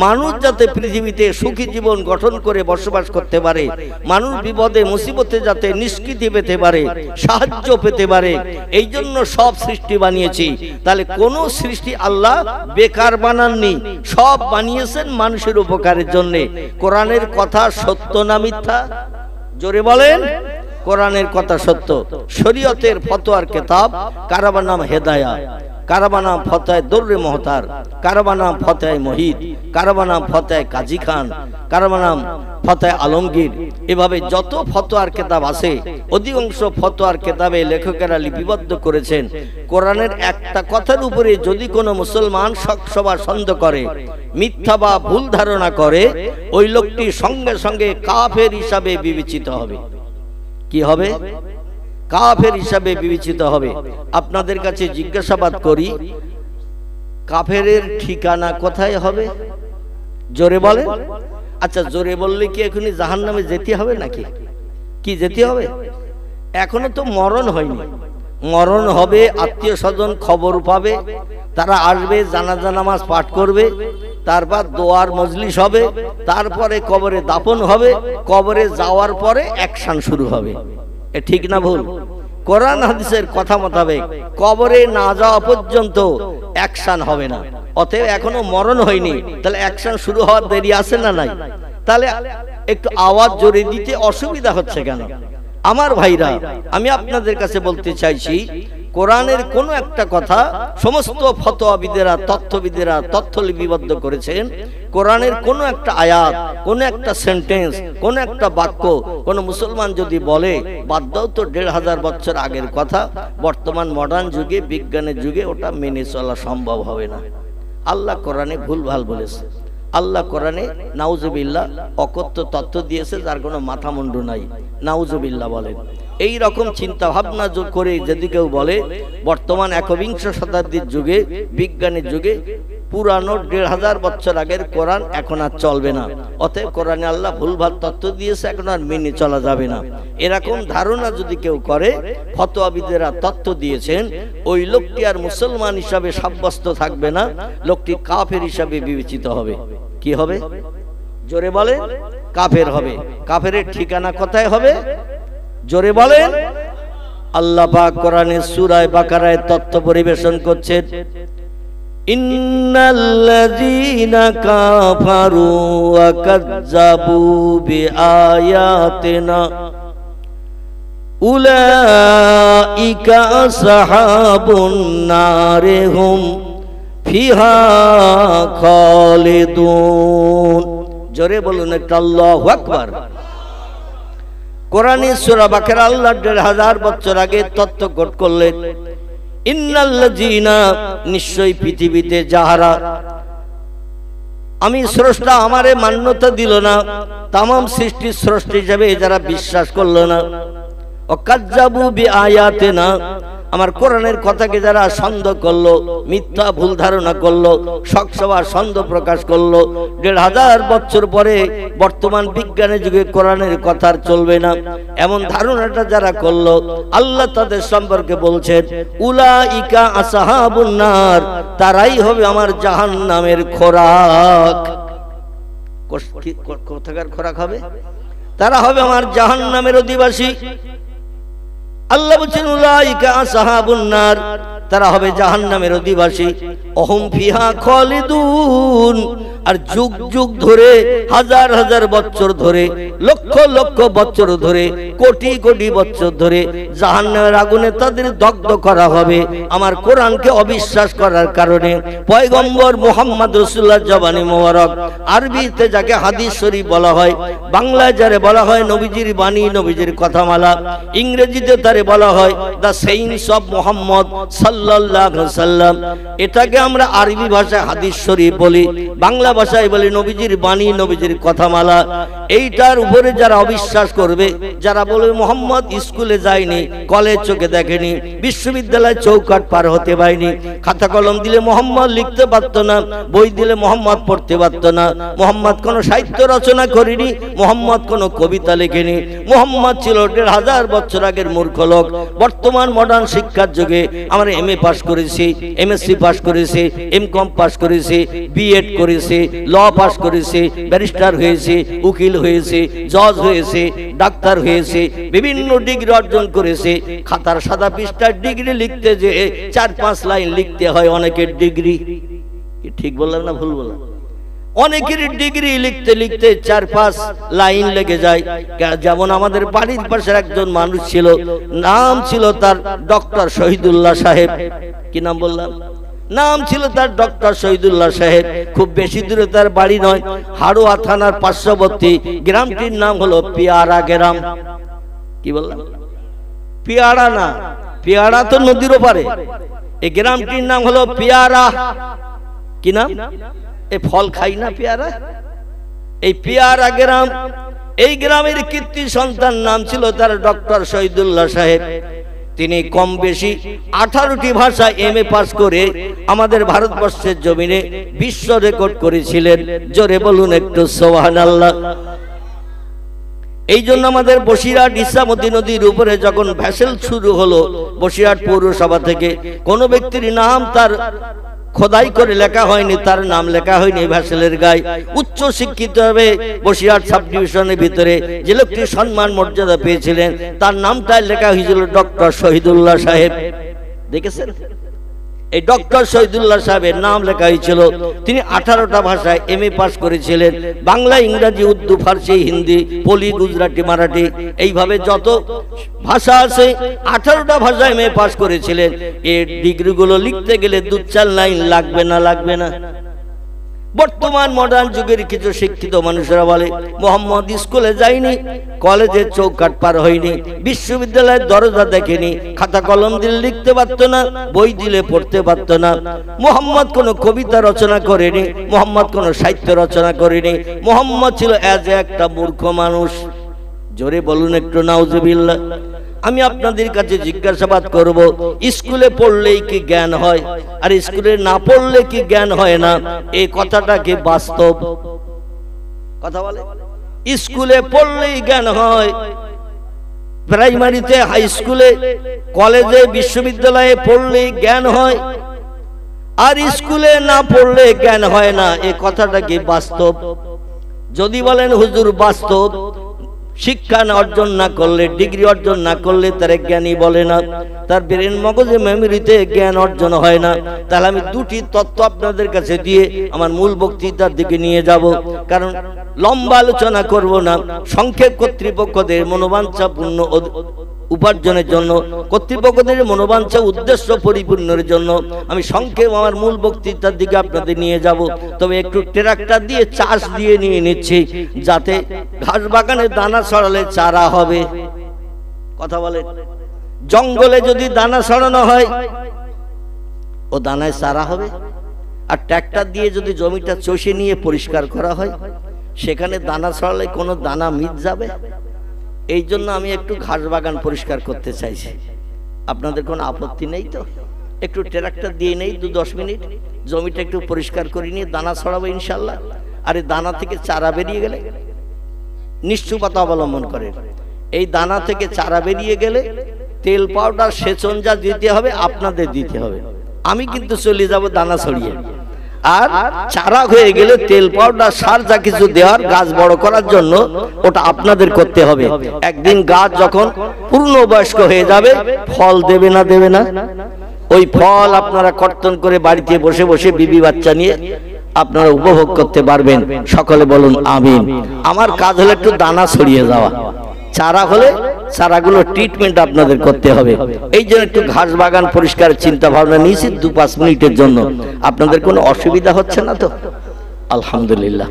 মানুষ যাতে পৃথিবীতে সুখী জীবন গঠন করে বসবাস করতে পারে, মানুষ বিপদে মুসিবতে যাতে নিষ্কৃতি পেতে পারে, সাহায্য পেতে পারে, এই জন্য সব সৃষ্টি বানিয়েছি। তাহলে কোন সৃষ্টি আল্লাহ বেকার বানাননি, সব বানিয়েছেন মানুষের উপকারের জন্য। কোরআনের কথা সত্য না মিথ্যা? জোরে বলেন। কোরআনের কথা সত্য। শরীয়তের ফতোয়ার কিতাব, কারবা নাম হেদায়া, কারবা নাম ফতোয়া দুররে মুহতার, কারবা নাম ফতোয়া মুহিত, কারবা নাম ফতোয়া কাজী খান, কারবা নাম ফতোয়া আলমগীর, এভাবে যত ফতোয়ার কিতাব আছে অধিকাংশ ফতোয়ার কিতাবে লেখকেরা লিপিবদ্ধ করেছেন কোরআনের একটা কথার উপরে যদি কোনো মুসলমান সবার সন্দেহ করে, মিথ্যা বা ভুল ধারণা করে, ওই লোকটি সঙ্গে সঙ্গে কাফের হিসাবে বিবেচিত হবে। কি হবে? কাফের হিসাবে বিবেচিত হবে। আপনাদের কাছে জিজ্ঞাসাবাদ করি, কাফেরের ঠিকানা কোথায় হবে? জোরে বলেন। আচ্ছা, জোরে বললে কি এখনই জাহান্নামে যেতে হবে নাকি? কি যেতে হবে? এখনো তো মরণ হয়নি। মরণ হবে, আত্মীয় স্বজন খবর পাবে, তারা আসবে, জানাজা নামাজ পাঠ করবে, তারপর দোয়ার মজলিস হবে, তারপরে কবরে দাফন হবে, কবরে যাওয়ার পরে অ্যাকশন শুরু হবে। এ ঠিক না ভুল? কোরআন হাদিসের কথা মোতাবেক কবরে না যাওয়া পর্যন্ত অ্যাকশন হবে না। অতএব এখনো মরণ হয়নি, তাহলে অ্যাকশন শুরু হওয়ার দেরি আছে না নাই? তাহলে একটু আওয়াজ জোরে দিতে অসুবিধা হচ্ছে কেন? আমার ভাইরা, আমি আপনাদের কাছে বলতে চাইছি, কোরআনের কোন একটা কথা সমস্ত ফতোয়াবিদেরা, তথ্যবিদেরা তথ্য লিপিবদ্ধ করেছেন। কোরআনের কোন একটা আয়াত, কোন একটা সেন্টেন্স, কোন একটা বাক্য কোন মুসলমান যদি বলে, বাদ দাও তো ১৫০০ বছর আগের কথা, বর্তমান মডার্ন যুগে, বিজ্ঞানের যুগে ওটা মেনে চলা সম্ভব হবে না। আল্লাহ কোরআনে ভুলভাল বলেছে। আল্লাহ কোরআনে নাউজুবিল্লাহ অকথ্য তথ্য দিয়েছে যার কোনো মাথা মুন্ডু নাই। নাউজুবিল্লাহ বলেন। এই রকম চিন্তা ভাবনা করে যদি কেউ বলে বর্তমান একবিংশ শতাব্দীর যুগে, বিজ্ঞানের যুগে পুরানো ১৫০০ বছর আগের কোরআন এখন আর চলবে না, অতএব কোরআনে আল্লাহ ভুলভাল তথ্য দিয়েছে, এখন আর মেনে চলা যাবে না, এরকম ধারণা যদি কেউ করে, ফতোয়াবিদেরা তথ্য দিয়েছেন, ওই লোকটি আর মুসলমান হিসাবে সাব্যস্ত থাকবে না, লোকটি কাফের হিসাবে বিবেচিত হবে। কি হবে? জোরে বলে। কাফের হবে। কাফেরের ঠিকানা কোথায় হবে? জোরে বলেন। আল্লাহ পাক কোরআনের সূরা বাকারায় তথ্য পরিবেশন করছেন, ইন্নাল্লাযীনা কাফারু ওয়া কাযযাবু বিআয়াতিনা উলাইকা আসহাবুন নারি হুম ফিহা খালিদুন। জোরে বলুন একটা আল্লাহু আকবার। কোরআনের সূরা বাকারা আল্লাহ ১৫০০ বছর আগে তথ্য কোট করলেন, ইন্নাল্লাযীনা, নিশ্চয়ই পৃথিবীতে যাহারা আমি স্রষ্টা আমারে মান্যতা দিল না, তাম সৃষ্টির স্রষ্টা হিসেবে যারা বিশ্বাস করলো না, ও কাযযাবু বিআয়াতিনা, আমার কোরআনের কথাকে যারা সন্দেহ করলো, মিথ্যা ভুল ধারণা করলো, শকসভা সন্দেহ প্রকাশ করলো, ১৫০০ বছর পরে বর্তমান বিজ্ঞানের যুগে কোরআনের কথা চলবে না, এমন ধারণাটা যারা করলো, আল্লাহ তাদের সম্পর্কে বলছেন, উলাইকা আসহাবুন নার, তারাই হবে আমার জাহান্নামের খোরাক। কোথাকার খোরাক হবে? তারা হবে আমার জাহান্নামের অধিবাসী। আল্লাহ বলেন উলাইকা আসহাবুন নার, তারা হবে জাহান্নামের অধিবাসী। অহুম ফিহা খালিদুন, আর যুগ যুগ ধরে, হাজার হাজার বছর ধরে, লক্ষ লক্ষ বছর ধরে, কোটি কোটি বছর ধরে জাহান্নামের আগুনে তাদের দগ্ধ করা হবে আমার কোরআনকে অবিশ্বাস করার কারণে। পয়গম্বর মুহাম্মদ রাসূলুল্লাহ জবানি মোবারক, আরবিতে যাকে হাদিস শরীফ বলা হয়, বাংলায় যারে বলা হয় নবীজির বাণী, নবীজির কথামালা, ইংরেজিতে তারে বলা হয় দ্য সেইন্স অফ মুহাম্মদ সাল্লাল্লাহু আলাইহি ওয়াসাল্লাম। এটাকে আমরা আরবি ভাষায় হাদিস শরীফ বলি, বাংলা ভাষায় বলি নবীজির বাণী, নবীজির কথামালা। এইটার উপরে যারা অবিশ্বাস করবে, যারা বলবে মুহাম্মদ স্কুলে যায়নি, কলেজ চোখে দেখেনি, বিশ্ববিদ্যালয় চৌকাঠ পার হতে পারেনি, খাতা কলম দিলে মুহাম্মদ লিখতে পারত না, বই দিলে মুহাম্মদ পড়তে পারত না, মুহাম্মদ কোনো সাহিত্য রচনা করেনি, মুহাম্মদ কোনো কবিতা লেখেনি, মুহাম্মদ ছিল ১৫০০ বছর আগের মূর্খ লোক। বর্তমান মডার্ন শিক্ষার যুগে আমরা এমএ পাস করেছি, এমএসসি পাস করেছি, এমকম পাস করেছি, বিএড করেছি, ল পাস করেছি, ব্যারিস্টার হয়েছে, উকিল হয়েছে, জজ হয়েছে, ডাক্তার হয়েছে, বিভিন্ন ডিগ্রি অর্জন করেছে। খাতার সাদা পৃষ্ঠার ডিগ্রি লিখতে যে ৪-৫ লাইন লিখতে হয় অনেকের ডিগ্রি। ঠিক বললাম না ভুল বললাম? অনেকের ডিগ্রি লিখতে লিখতে ৪-৫ লাইন লেগে যায়। যেমন আমাদের বাড়ির পাশের একজন মানুষ ছিল, নাম ছিল তার ডক্টর শহীদুল্লাহ সাহেব। কি নাম বললাম? নাম ছিল তার ডক্টর শহীদুল্লাহ সাহেব। খুব বেশি দূরে তার বাড়ি নয়, হাড়োয়া থানার পার্শ্ববর্তী গ্রামটির নাম হলো পিয়ারা গ্রাম। কি বললাম? পিয়ারা না, পিয়ারা তো নদীর ওপারে। এই গ্রামটির নাম হলো পিয়ারা। কি নাম? এই ফল খাই না পেয়ারা, এই পেয়ারা গ্রাম। এই গ্রামের কীর্তি সন্তান নাম ছিল তার ডক্টর শহীদুল্লাহ সাহেব। তিনি কম বেশি 18টি ভাষা এমএ পাস করে আমাদের ভারতবর্ষের জমিনে বিশ্ব রেকর্ড করেছিলেন। জোরে বলুন একটু সুবহানাল্লাহ। এই জন্য আমাদের বসিরহাট ইসামতি নদীর উপরে যখন ভ্যাসেল শুরু হলো বসিরহাট পৌরসভা থেকে, কোন ব্যক্তির নাম তার খোদাই করে লেখা হয়নি, তার নাম লেখা হয়নি ভাসেলের গায়ে। উচ্চ শিক্ষিত হবে বসিরহাট সাব ডিভিশনের ভিতরে যে লোকটি সম্মান মর্যাদা পেয়েছিলেন, তার নামটাই লেখা হয়েছিল ডক্টর শহীদুল্লাহ সাহেব। দেখেছেন, এই ডক্টর শহীদুল্লাহ সাহেবের নাম লেখা হয়েছিল। তিনি 18টা ভাষায় MA পাস করেছিলেন, বাংলা, ইংরাজি, উর্দু, ফার্সি, হিন্দি, পলি, গুজরাটি, মারাঠি, এইভাবে যত ভাষা আছে 18টা ভাষায় MA পাস করেছিলেন। এই ডিগ্রিগুলো লিখতে গেলে 2-4 লাইন লাগবে না? লাগবে না? বর্তমান মডার্ন যুগের কিছু শিক্ষিত মানুষেরা বলে মোহাম্মদ স্কুলে যায়নি, কলেজের চৌকাঠ পার হয়নি, বিশ্ববিদ্যালয়ের দরজা দেখেনি, খাতা কলম দিলে লিখতে পারতো না, বই দিলে পড়তে পারতো না। মোহাম্মদ কোনো কবিতা রচনা করেনি, মোহাম্মদ কোনো সাহিত্য রচনা করেনি, মোহাম্মদ ছিল একটা মূর্খ মানুষ। জোরে বলুন একটু নাউজুবিল্লাহ। আমি আপনাদের কাছে জিজ্ঞাসাবাদ করব, স্কুলে পড়লেই কি জ্ঞান হয় আর স্কুলে না পড়লে কি জ্ঞান হয় না? এই কথাটা কি বাস্তব? কথা বলে স্কুলে পড়লেই জ্ঞান হয়, প্রাইমারিতে, হাই স্কুলে, কলেজে, বিশ্ববিদ্যালয়ে পড়লেই জ্ঞান হয়, আর স্কুলে না পড়লে জ্ঞান হয় না। এই কথাটা কি বাস্তব? যদি বলেন হুজুর বাস্তব, শিক্ষা অর্জন না করলে, ডিগ্রি অর্জন না করলে তার জ্ঞানী বলে না, তার ব্রেন মগজে মেমোরিতে জ্ঞান অর্জন হয় না। তাহলে আমি দুটি তত্ত্ব আপনাদের কাছে দিয়ে আমার মূল বক্তৃতার দিকে নিয়ে যাব, কারণ লম্বা আলোচনা করব না। সংক্ষেপ কর্তৃপক্ষদের মনোবাঞ্ছাপূর্ণ উপার্জনের জন্য, কর্তৃপক্ষদের মনোবাঞ্ছা উদ্দেশ্য পরিপূর্ণের জন্য আমি সংক্ষেপ আমার মূল বক্তৃতার দিকে আপনাদের নিয়ে যাব। তবে একটু ট্রাক্টর দিয়ে চাষ দিয়ে নিয়ে নিচ্ছি, যাতে ঘাস বাগানে দানা ছড়ালে চারা হবে। কথা বলে, জঙ্গলে যদি দানা ছড়ানো হয় ও দানায় চারা হবে, আর ট্রাক্টর দিয়ে যদি জমিটা চষে নিয়ে পরিষ্কার করা হয়, সেখানে দানা ছড়ালে কোনো দানা মিট যাবে? এই জন্য আমি একটু ঘাস বাগান পরিষ্কার করতে চাইছি। আপনাদের কোনো আপত্তি নেই তো? একটু ট্রাক্টর দিয়ে নেই 2-10 মিনিট, জমিটা একটু পরিষ্কার করে নিয়ে দানা ছড়াবো ইনশাল্লাহ। আর এই দানা থেকে চারা বেরিয়ে গেলে নিশ্চুপতা অবলম্বন করে, এই দানা থেকে চারা বেরিয়ে গেলে তেল, পাউডার, সেচন যা দিতে হবে আপনাদের দিতে হবে, আমি কিন্তু চলে যাব দানা ছড়িয়ে। আর চারা হয়ে গেলে তেল, পাউডার, সার যা কিছু দেওয়ার গাছ বড় করার জন্য ওটা আপনাদের করতে হবে। একদিন গাছ যখন পূর্ণবয়স্ক হয়ে যাবে, ফল দেবে না? দেবে না? ওই ফল আপনারা কর্তন করে বাড়িতে বসে বসে বিবি বাচ্চা নিয়ে আপনারা উপভোগ করতে পারবেন। সকলে বলুন আমিন। আমার কাজ হলো একটু দানা ছড়িয়ে যাওয়া, চারা হলে চারাগুলো ট্রিটমেন্ট আপনাদের করতে হবে। এই জন্য একটু ঘাস বাগান পরিষ্কার চিন্তা ভাবনা নিয়েছি 2-5 মিনিটের জন্য। আপনাদের কোনো অসুবিধা হচ্ছে না তো? আলহামদুলিল্লাহ।